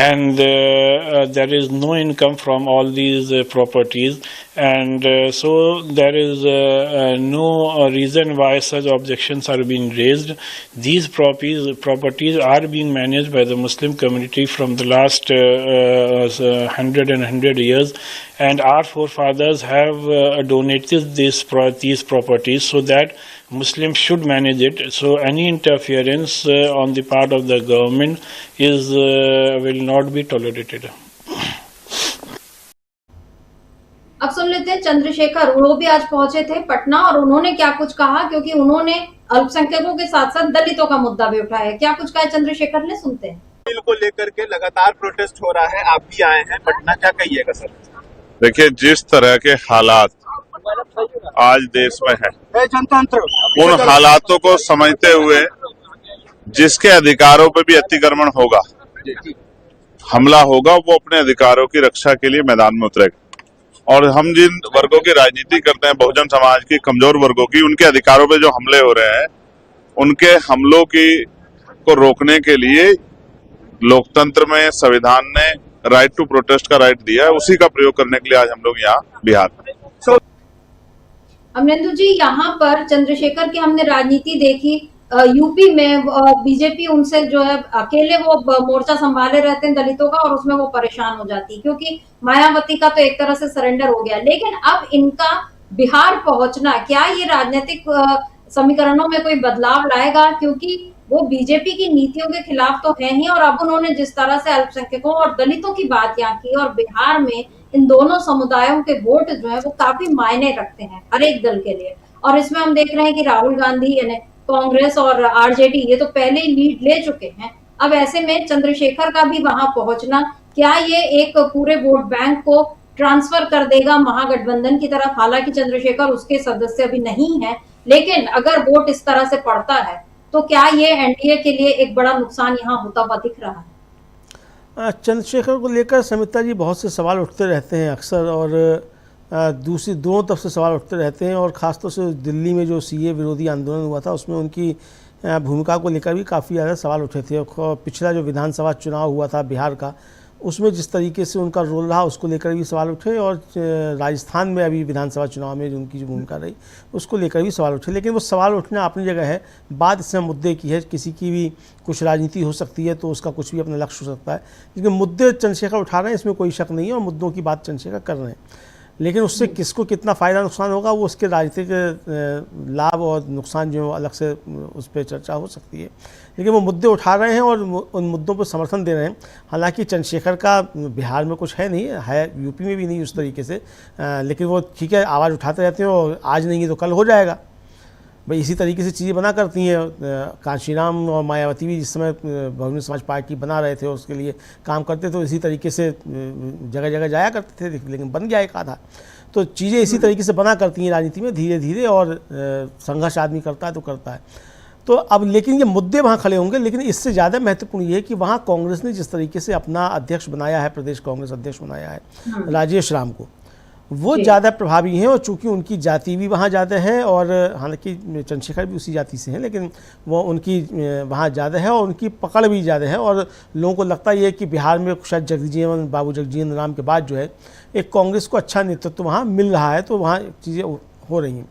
and there is no income from all these properties, and so there is no reason why such objections are being raised. These properties are being managed by the Muslim community from the last 100 years, and our forefathers have donated these properties so that Muslims should manage it. So any interference on the part of the government will not be tolerated. अब सुन लेते हैं चंद्रशेखर, वो भी आज पहुंचे थे पटना और उन्होंने क्या कुछ कहा, क्योंकि उन्होंने अल्पसंख्यकों के साथ साथ दलितों का मुद्दा भी उठाया। क्या कुछ कहा चंद्रशेखर ने, सुनते हैं। बिल को लेकर के लगातार प्रोटेस्ट हो रहा है, आप भी आए हैं पटना, क्या कहिएगा सर? देखिए, जिस तरह के हालात आज देश में है, जनतंत्र उन हालातों को समझते हुए जिसके अधिकारों पर भी अतिक्रमण होगा, हमला होगा, वो अपने अधिकारों की रक्षा के लिए मैदान में उतरेगा। और हम जिन वर्गों की राजनीति करते हैं, बहुजन समाज की, कमजोर वर्गों की, उनके अधिकारों पे जो हमले हो रहे हैं, उनके हमलों को रोकने के लिए लोकतंत्र में संविधान ने राइट टू प्रोटेस्ट का राइट दिया है, उसी का प्रयोग करने के लिए आज हम लोग यहाँ बिहार में। अमरेंद्र जी, यहाँ पर चंद्रशेखर की हमने राजनीति देखी, यूपी में बीजेपी उनसे जो है अकेले वो मोर्चा संभाले रहते हैं दलितों का, और उसमें वो परेशान हो जाती है क्योंकि मायावती का तो एक तरह से सरेंडर हो गया। लेकिन अब इनका बिहार पहुंचना, क्या ये राजनीतिक समीकरणों में कोई बदलाव लाएगा? क्योंकि वो बीजेपी की नीतियों के खिलाफ तो है ही, और अब उन्होंने जिस तरह से अल्पसंख्यकों और दलितों की बात यहाँ की, और बिहार में इन दोनों समुदायों के वोट जो है वो काफी मायने रखते हैं हर एक दल के लिए। और इसमें हम देख रहे हैं कि राहुल गांधी यानी कांग्रेस और आरजेडी ये तो पहले ही लीड ले चुके हैं। अब ऐसे में चंद्रशेखर का भी वहां पहुंचना, क्या ये एक पूरे वोट बैंक को ट्रांसफर कर देगा महागठबंधन की तरफ? हालांकि चंद्रशेखर उसके सदस्य अभी नहीं है, लेकिन अगर वोट इस तरह से पड़ता है तो क्या ये एनडीए के लिए एक बड़ा नुकसान यहाँ होता हुआ दिख रहा है? चंद्रशेखर को लेकर समिता जी बहुत से सवाल उठते रहते हैं अक्सर, और दूसरी दोनों तरफ से सवाल उठते रहते हैं। और ख़ासतौर से दिल्ली में जो सीए विरोधी आंदोलन हुआ था उसमें उनकी भूमिका को लेकर भी काफ़ी ज़्यादा सवाल उठे थे। और पिछला जो विधानसभा चुनाव हुआ था बिहार का, उसमें जिस तरीके से उनका रोल रहा उसको लेकर भी सवाल उठे, और राजस्थान में अभी विधानसभा चुनाव में जो उनकी जो भूमिका रही उसको लेकर भी सवाल उठे। लेकिन वो सवाल उठना अपनी जगह है, बात इसमें मुद्दे की है। किसी की भी कुछ राजनीति हो सकती है तो उसका कुछ भी अपना लक्ष्य हो सकता है, लेकिन मुद्दे चंद्रशेखर उठा रहे हैं इसमें कोई शक नहीं है, और मुद्दों की बात चंद्रशेखर कर रहे हैं। लेकिन उससे किसको कितना फ़ायदा नुकसान होगा वो उसके राजनीतिक लाभ और नुकसान जो अलग से उस पर चर्चा हो सकती है। लेकिन वो मुद्दे उठा रहे हैं और उन मुद्दों पर समर्थन दे रहे हैं। हालांकि चंद्रशेखर का बिहार में कुछ है नहीं है, यूपी में भी नहीं उस तरीके से, लेकिन वो ठीक है आवाज़ उठाते रहते हैं, और आज नहीं तो कल हो जाएगा भाई। इसी तरीके से चीज़ें बना करती हैं। कांशीराम और मायावती भी जिस समय बहुजन समाज पार्टी बना रहे थे उसके लिए काम करते तो इसी तरीके से जगह जगह जाया करते थे, लेकिन बन गया एक आधा। तो चीज़ें इसी तरीके से बना करती हैं राजनीति में धीरे धीरे, और संघर्ष आदमी करता है तो करता है। तो अब लेकिन ये मुद्दे वहाँ खड़े होंगे, लेकिन इससे ज़्यादा महत्वपूर्ण ये है कि वहाँ कांग्रेस ने जिस तरीके से अपना अध्यक्ष बनाया है, प्रदेश कांग्रेस अध्यक्ष बनाया है राजेश राम को, वो ज़्यादा प्रभावी हैं। और चूंकि उनकी जाति भी वहाँ ज़्यादा है, और हालांकि चंद्रशेखर भी उसी जाति से हैं, लेकिन वो उनकी वहाँ ज़्यादा है और उनकी पकड़ भी ज़्यादा है। और लोगों को लगता ये है कि बिहार में शायद जगजीवन बाबू जगजीवन राम के बाद जो है एक कांग्रेस को अच्छा नेतृत्व वहाँ मिल रहा है, तो वहाँ चीज़ें हो रही हैं।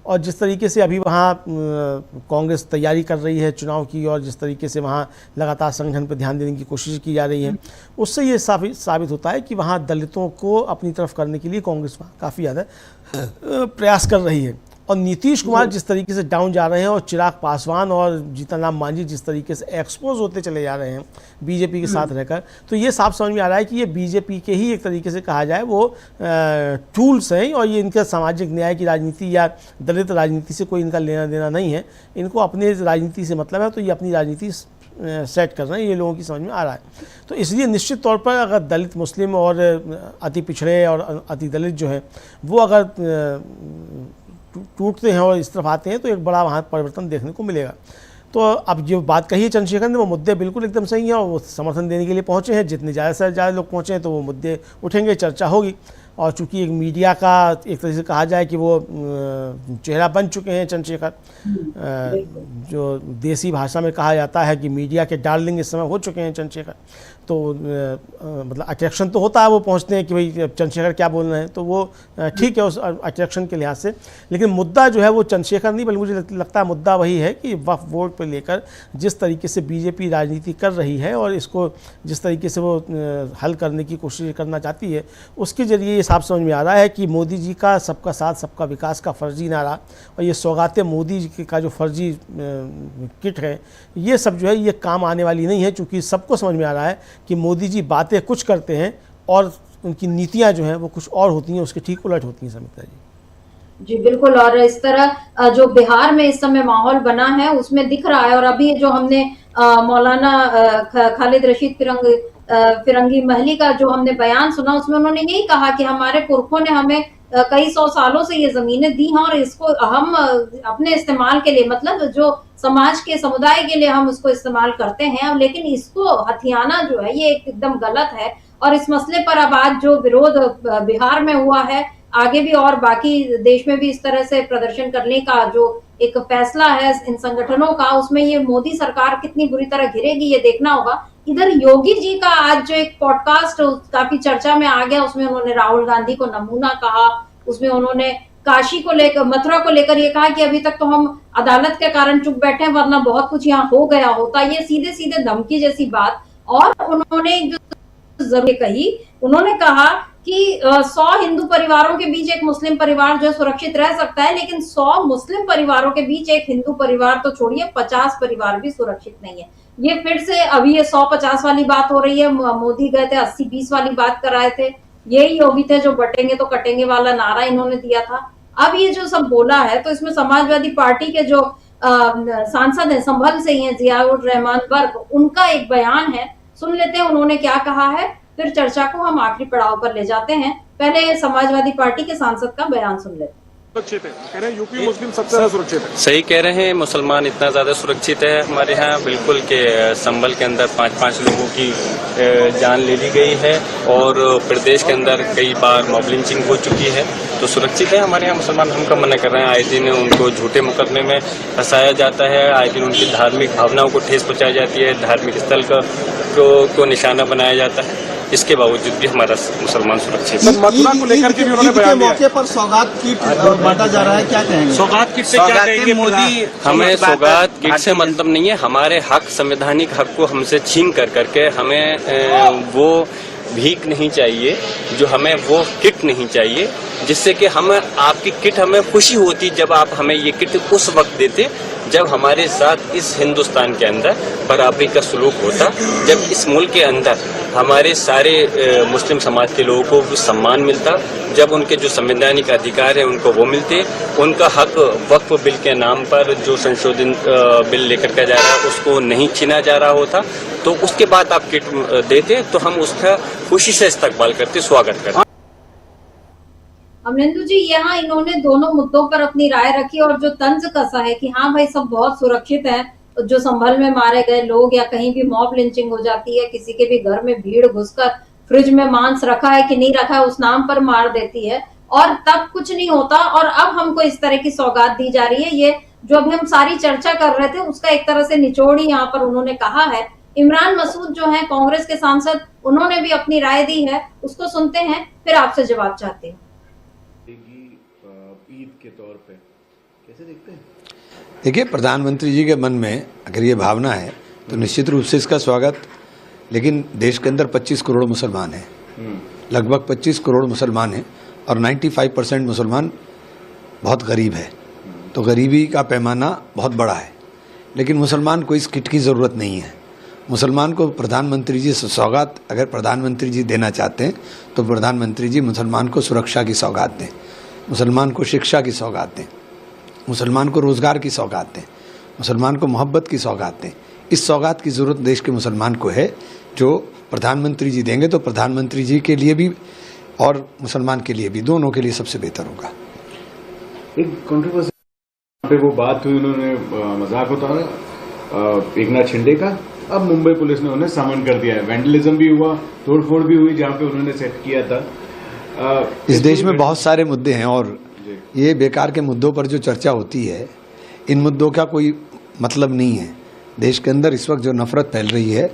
और जिस तरीके से अभी वहाँ कांग्रेस तैयारी कर रही है चुनाव की, और जिस तरीके से वहाँ लगातार संगठन पर ध्यान देने की कोशिश की जा रही है, उससे ये साबित होता है कि वहाँ दलितों को अपनी तरफ करने के लिए कांग्रेस वहाँ काफ़ी ज़्यादा प्रयास कर रही है। और नीतीश कुमार जिस तरीके से डाउन जा रहे हैं, और चिराग पासवान और जीतनराम मांझी जिस तरीके से एक्सपोज होते चले जा रहे हैं बीजेपी के साथ रहकर, तो ये साफ समझ में आ रहा है कि ये बीजेपी के ही एक तरीके से कहा जाए वो टूल्स हैं, और ये इनका सामाजिक न्याय की राजनीति या दलित राजनीति से कोई इनका लेना देना नहीं है। इनको अपने राजनीति से मतलब है, तो ये अपनी राजनीति सेट कर रहे हैं, ये लोगों की समझ में आ रहा है। तो इसलिए निश्चित तौर पर अगर दलित, मुस्लिम और अति पिछड़े और अति दलित जो है वो अगर टूटते हैं और इस तरफ आते हैं, तो एक बड़ा वहाँ परिवर्तन देखने को मिलेगा। तो अब जो बात कही है चंद्रशेखर ने, वो मुद्दे बिल्कुल एकदम सही हैं, और वो समर्थन देने के लिए पहुँचे हैं। जितने ज़्यादा से ज़्यादा लोग पहुँचे हैं तो वो मुद्दे उठेंगे, चर्चा होगी। और चूंकि एक मीडिया का एक तरह से कहा जाए कि वो चेहरा बन चुके हैं चंद्रशेखर, जो देसी भाषा में कहा जाता है कि मीडिया के डार्लिंग इस समय हो चुके हैं चंद्रशेखर। तो मतलब अट्रैक्शन तो होता है, वो पहुंचते हैं कि भाई चंद्रशेखर क्या बोल रहे हैं, तो वो ठीक है उस अट्रैक्शन के लिहाज से। लेकिन मुद्दा जो है वो चंद्रशेखर नहीं, बल्कि मुझे लगता है मुद्दा वही है कि वक्फ बोर्ड पर लेकर जिस तरीके से बीजेपी राजनीति कर रही है, और इसको जिस तरीके से वो हल करने की कोशिश करना चाहती है, उसके जरिए ये साफ समझ में आ रहा है कि मोदी जी का सबका साथ सबका विकास का फर्जी नारा, और ये सौगातें मोदी जी का जो फर्जी किट है, ये सब जो है ये काम आने वाली नहीं है। चूँकि सबको समझ में आ रहा है कि मोदी जी बातें कुछ करते हैं और उनकी नीतियां जो हैं वो कुछ और होती हैं, उसके ठीक उलट होती हैं। समिता जी बिल्कुल। और इस तरह जो बिहार में इस समय माहौल बना है उसमें दिख रहा है। और अभी जो हमने मौलाना खालिद रशीद फिरंगी महली का जो हमने बयान सुना, उसमें उन्होंने यही कहा कि हमारे पुरखों ने हमें कई सौ सालों से ये जमीनें दी हैं, और इसको हम अपने इस्तेमाल के लिए, मतलब जो समाज के समुदाय के लिए हम उसको इस्तेमाल करते हैं, लेकिन इसको हथियाना जो है ये एकदम गलत है। और इस मसले पर अब आज जो विरोध बिहार में हुआ है, आगे भी और बाकी देश में भी इस तरह से प्रदर्शन करने का जो एक फैसला है इन संगठनों का, उसमें ये मोदी सरकार कितनी बुरी तरह घिरेगी ये देखना होगा। इधर योगी जी का आज जो एक पॉडकास्ट काफी चर्चा में आ गया, उसमें उन्होंने राहुल गांधी को नमूना कहा, उसमें उन्होंने काशी को लेकर, मथुरा को लेकर ये कहा कि अभी तक तो हम अदालत के कारण चुप बैठे हैं, वरना बहुत कुछ यहाँ हो गया होता। ये सीधे सीधे धमकी जैसी बात। और उन्होंने जो जरूर कही, उन्होंने कहा कि 100 हिंदू परिवारों के बीच एक मुस्लिम परिवार जो सुरक्षित रह सकता है, लेकिन 100 मुस्लिम परिवारों के बीच एक हिंदू परिवार तो छोड़िए 50 परिवार भी सुरक्षित नहीं है। ये फिर से अभी ये 100-50 वाली बात हो रही है। मोदी गए थे 80-20 वाली बात कराए थे, यही योगी थे जो बटेंगे तो कटेंगे वाला नारा इन्होंने दिया था। अब ये जो सब बोला है, तो इसमें समाजवादी पार्टी के जो सांसद है, संभल से ही है, जियाउर रहमान वर्क, उनका एक बयान है, सुन लेते हैं उन्होंने क्या कहा है, फिर चर्चा को हम आखिरी पड़ाव पर ले जाते हैं। पहले समाजवादी पार्टी के सांसद का बयान सुन लेते हैं। सुरक्षित है, कह रहे हैं यूपी मुस्लिम सबसे ज्यादा सुरक्षित है। सही कह रहे हैं, मुसलमान इतना ज्यादा सुरक्षित है हमारे यहाँ बिल्कुल के संभल के अंदर 5-5 लोगों की जान ले ली गई है और प्रदेश के अंदर कई बार मॉब लिंचिंग हो चुकी है, तो सुरक्षित है हमारे यहाँ मुसलमान। हम कब मना कर रहे हैं, आए दिन उनको झूठे मुकदमे में फंसाया जाता है, आए दिन उनकी धार्मिक भावनाओं को ठेस पहुंचाई जाती है, धार्मिक स्थल को निशाना बनाया जाता है, इसके बावजूद भी हमारा मुसलमान सुरक्षित है। मथुरा को लेकर के भी उन्होंने बयान दिया। मौके पर सौगात किट बांटा जा रहा है, क्या कहेंगे? सौगात किट से क्या कहेंगे मोदी? हमें सौगात किट से मतलब नहीं है, हमारे हक, संवैधानिक हक को हमसे छीन करके हमें वो भीख नहीं चाहिए, जो हमें वो किट नहीं चाहिए, जिससे कि हम आपकी किट हमें खुशी होती जब आप हमें ये किट उस वक्त देते जब हमारे साथ इस हिंदुस्तान के अंदर बराबरी का सलूक होता, जब इस मुल्क के अंदर हमारे सारे मुस्लिम समाज के लोगों को सम्मान मिलता, जब उनके जो संवैधानिक अधिकार है उनको वो मिलते, उनका हक वक्फ बिल के नाम पर जो संशोधन बिल लेकर के जा रहा है उसको नहीं छीना जा रहा होता, तो उसके बाद आप किट देते तो हम उसका खुशी से इस्तकबाल करते, स्वागत करते। अमरिंदर जी, यहाँ इन्होंने दोनों मुद्दों पर अपनी राय रखी और जो तंज कसा है कि हाँ भाई सब बहुत सुरक्षित है, जो संभल में मारे गए लोग या कहीं भी मॉब लिंचिंग हो जाती है, किसी के भी घर में भीड़ घुसकर फ्रिज में मांस रखा है कि नहीं रखा है उस नाम पर मार देती है और तब कुछ नहीं होता, और अब हमको इस तरह की सौगात दी जा रही है। ये जो अभी हम सारी चर्चा कर रहे थे उसका एक तरह से निचोड़ ही यहाँ पर उन्होंने कहा है। इमरान मसूद जो है कांग्रेस के सांसद, उन्होंने भी अपनी राय दी है, उसको सुनते हैं फिर आपसे जवाब चाहते हैं। ईद के तौर पे कैसे देखते हैं? देखिए, प्रधानमंत्री जी के मन में अगर ये भावना है तो निश्चित रूप से इसका स्वागत, लेकिन देश के अंदर 25 करोड़ मुसलमान हैं, लगभग 25 करोड़ मुसलमान हैं और 95% मुसलमान बहुत गरीब है, तो गरीबी का पैमाना बहुत बड़ा है। लेकिन मुसलमान को इस किट की ज़रूरत नहीं है। मुसलमान को प्रधानमंत्री जी सौगात अगर प्रधानमंत्री जी देना चाहते हैं तो प्रधानमंत्री जी मुसलमान को सुरक्षा की सौगात दें, मुसलमान को शिक्षा की सौगात दें, मुसलमान को रोज़गार की सौगात दें, मुसलमान को मोहब्बत की सौगात दें। इस सौगात की ज़रूरत देश के मुसलमान को है, जो प्रधानमंत्री जी देंगे तो प्रधानमंत्री जी के लिए भी और मुसलमान के लिए भी, दोनों के लिए सबसे बेहतर होगा। एक कंट्रोवर्सी पे वो बात हुई, उन्होंने मजाक उतारा एकनाथ शिंदे का, अब मुंबई पुलिस ने उन्हें समन कर दिया है। वैंडलिज्म भी हुआ, तोड़फोड़ भी हुई जहां पे उन्होंने सेट किया था। इस देश में बहुत सारे मुद्दे हैं और ये बेकार के मुद्दों पर जो चर्चा होती है, इन मुद्दों का कोई मतलब नहीं है। देश के अंदर इस वक्त जो नफरत फैल रही है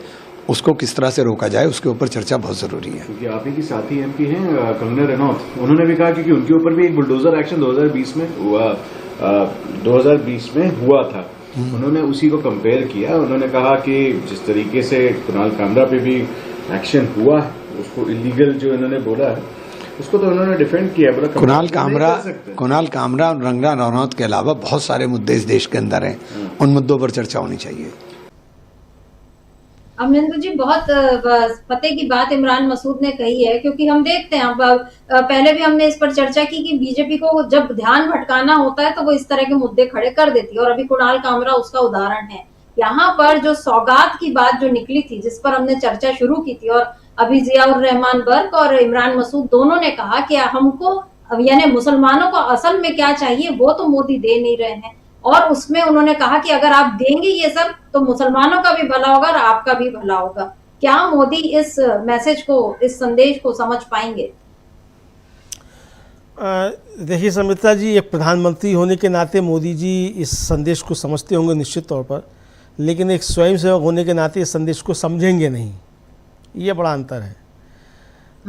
उसको किस तरह से रोका जाए, उसके ऊपर चर्चा बहुत जरूरी है। क्योंकि आप ही की साथी एमपी हैं कंगना रनौत, उन्होंने भी कहा कि उनके ऊपर भी एक बुलडोजर एक्शन 2020 में हुआ था। उन्होंने उसी को कंपेयर किया। उन्होंने कहा कि जिस तरीके से कुणाल कामरा पे भी एक्शन हुआ है, उसको इलीगल जो इन्होंने बोला है उसको तो उन्होंने डिफेंड किया। बोला कुणाल कामरा और कंगना रनौत के अलावा बहुत सारे मुद्दे इस देश के अंदर हैं, उन मुद्दों पर चर्चा होनी चाहिए। अमरिंदर जी, बहुत पते की बात इमरान मसूद ने कही है, क्योंकि हम देखते हैं पहले भी हमने इस पर चर्चा की कि बीजेपी को जब ध्यान भटकाना होता है तो वो इस तरह के मुद्दे खड़े कर देती है, और अभी कुणाल कामरा उसका उदाहरण है। यहाँ पर जो सौगात की बात जो निकली थी, जिस पर हमने चर्चा शुरू की थी, और अभी जियाउर रहमान वर्क और इमरान मसूद दोनों ने कहा कि हमको यानी मुसलमानों को असल में क्या चाहिए वो तो मोदी दे नहीं रहे हैं, और उसमें उन्होंने कहा कि अगर आप देंगे ये सब तो मुसलमानों का भी भला होगा और आपका भी भला होगा। क्या मोदी इस मैसेज को, इस संदेश को समझ पाएंगे? देखिए समिता जी, एक प्रधानमंत्री होने के नाते मोदी जी इस संदेश को समझते होंगे निश्चित तौर पर, लेकिन एक स्वयंसेवक होने के नाते इस संदेश को समझेंगे नहीं। ये बड़ा अंतर है।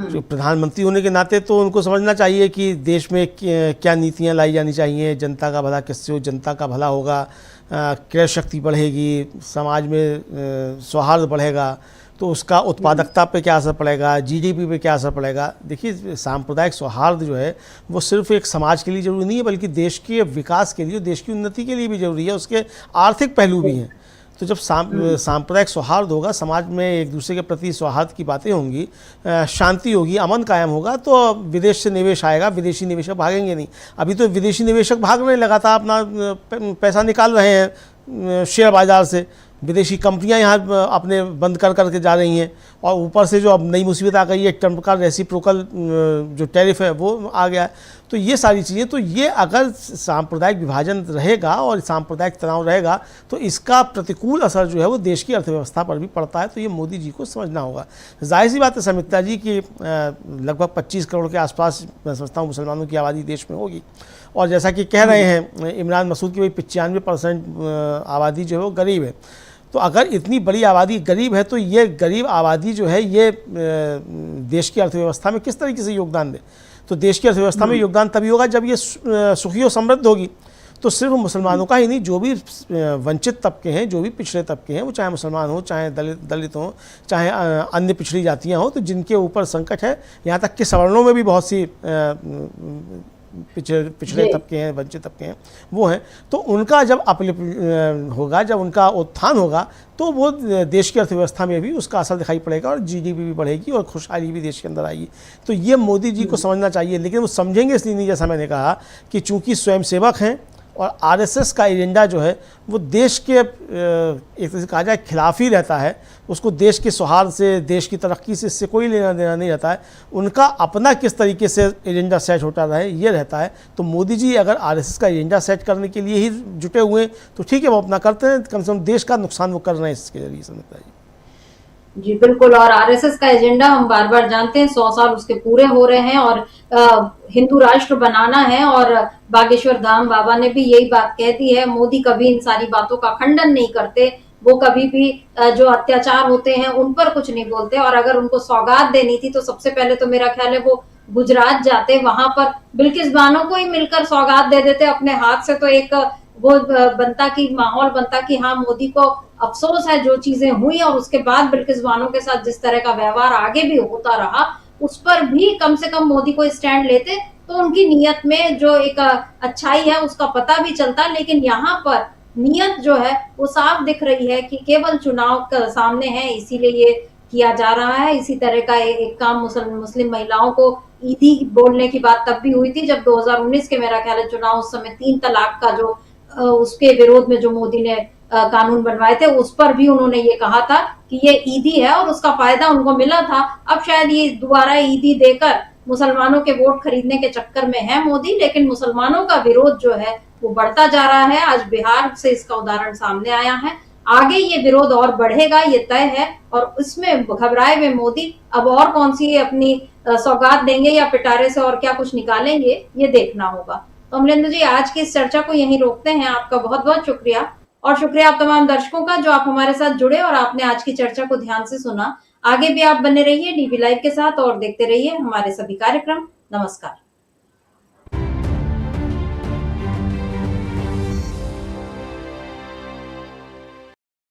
जो प्रधानमंत्री होने के नाते तो उनको समझना चाहिए कि देश में क्या नीतियां लाई जानी चाहिए, जनता का भला किससे हो, जनता का भला होगा, क्रय शक्ति बढ़ेगी, समाज में सौहार्द बढ़ेगा, तो उसका उत्पादकता पे क्या असर पड़ेगा, जीडीपी पे क्या असर पड़ेगा। देखिए, सांप्रदायिक सौहार्द जो है वो सिर्फ एक समाज के लिए ज़रूरी नहीं है, बल्कि देश के विकास के लिए, देश की उन्नति के लिए भी ज़रूरी है। उसके आर्थिक पहलू भी हैं। तो जब सांप्रदायिक सौहार्द होगा, समाज में एक दूसरे के प्रति सौहार्द की बातें होंगी, शांति होगी, अमन कायम होगा, तो विदेश से निवेश आएगा, विदेशी निवेशक भागेंगे नहीं। अभी तो विदेशी निवेशक भाग रहे हैं, लगातार अपना पैसा निकाल रहे हैं शेयर बाज़ार से। विदेशी कंपनियां यहाँ अपने बंद कर करके जा रही हैं, और ऊपर से जो अब नई मुसीबत आ गई है, ट्रम्प का रेसिप्रोकल जो टैरिफ है वो आ गया है। तो ये सारी चीज़ें, तो ये अगर सांप्रदायिक विभाजन रहेगा और सांप्रदायिक तनाव रहेगा तो इसका प्रतिकूल असर जो है वो देश की अर्थव्यवस्था पर भी पड़ता है। तो ये मोदी जी को समझना होगा। जाहिर सी बात है समिता जी कि लगभग 25 करोड़ के आसपास मैं समझता हूँ मुसलमानों की आबादी देश में होगी, और जैसा कि कह रहे हैं इमरान मसूद की, भाई 95% आबादी जो है वो गरीब है। तो अगर इतनी बड़ी आबादी गरीब है तो ये गरीब आबादी जो है ये देश की अर्थव्यवस्था में किस तरीके से योगदान दे। तो देश की अर्थव्यवस्था में योगदान तभी होगा जब ये सुखी और समृद्ध होगी। तो सिर्फ मुसलमानों का ही नहीं, जो भी वंचित तबके हैं, जो भी पिछड़े तबके हैं, वो चाहे मुसलमान हो, चाहे दलित हों, चाहे अन्य पिछड़ी जातियाँ हों, तो जिनके ऊपर संकट है, यहाँ तक कि सवर्णों में भी बहुत सी पिछड़े तबके हैं, वंचित तबके हैं, वो हैं। तो उनका जब अपलिफ्ट होगा, जब उनका उत्थान होगा, तो वो देश की अर्थव्यवस्था में भी उसका असर दिखाई पड़ेगा, और जीडीपी भी बढ़ेगी और खुशहाली भी देश के अंदर आएगी। तो ये मोदी जी को समझना चाहिए, लेकिन वो समझेंगे इसलिए नहीं, जैसा मैंने कहा कि चूंकि स्वयंसेवक हैं और आरएसएस का एजेंडा जो है वो देश के एक तरह से कहा जाए खिलाफ ही रहता है। उसको देश के सौहार्द से, देश की तरक्की से इससे कोई लेना देना नहीं रहता है। उनका अपना किस तरीके से एजेंडा सेट होता रहे ये रहता है। तो मोदी जी अगर आरएसएस का एजेंडा सेट करने के लिए ही जुटे हुए हैं तो ठीक है, वो अपना करते हैं, कम से कम देश का नुकसान वो कर रहे हैं इसके जरिए। समझता है जी बिल्कुल। और आरएसएस का एजेंडा हम बार बार जानते हैं, 100 साल उसके पूरे हो रहे हैं और हिंदू राष्ट्र बनाना है, और बागेश्वर धाम बाबा ने भी यही बात कह दी है। मोदी कभी इन सारी बातों का खंडन नहीं करते, वो कभी भी जो अत्याचार होते हैं उन पर कुछ नहीं बोलते। और अगर उनको सौगात देनी थी तो सबसे पहले तो मेरा ख्याल है वो गुजरात जाते, वहां पर बिल्किस बानो को ही मिलकर सौगात दे देते अपने हाथ से। तो एक वो बनता कि माहौल बनता कि हाँ, मोदी को अफसोस है जो चीजें हुई, और उसके बाद बिल्किस बानो के साथ जिस तरह का व्यवहार आगे भी होता रहा, उस पर भी कम से कम मोदी को स्टैंड लेते तो उनकी नीयत में जो एक अच्छाई है उसका पता भी चलता। लेकिन यहाँ पर नीयत जो है वो साफ दिख रही है कि केवल चुनाव सामने है, इसीलिए ये किया जा रहा है। इसी तरह का एक काम मुस्लिम महिलाओं को ईदी बोलने की बात तब भी हुई थी जब 2019 के मेरा ख्याल है चुनाव, उस समय 3 तलाक का जो उसके विरोध में जो मोदी ने कानून बनवाए थे, उस पर भी उन्होंने ये कहा था कि ये ईदी है और उसका फायदा उनको मिला था। अब शायद ये दोबारा ईदी देकर मुसलमानों के वोट खरीदने के चक्कर में है मोदी, लेकिन मुसलमानों का विरोध जो है वो बढ़ता जा रहा है। आज बिहार से इसका उदाहरण सामने आया है। आगे ये विरोध और बढ़ेगा, ये तय है, और इसमें घबराए हुए मोदी अब और कौन सी अपनी सौगात देंगे या पिटारे से और क्या कुछ निकालेंगे, ये देखना होगा। तो अमलेंद्र जी, आज की इस चर्चा को यहीं रोकते हैं। आपका बहुत बहुत शुक्रिया, और शुक्रिया आप तमाम दर्शकों का जो आप हमारे साथ जुड़े और आपने आज की चर्चा को ध्यान से सुना। आगे भी आप बने रहिए डीवी लाइव के साथ और देखते रहिए हमारे सभी कार्यक्रम। नमस्कार।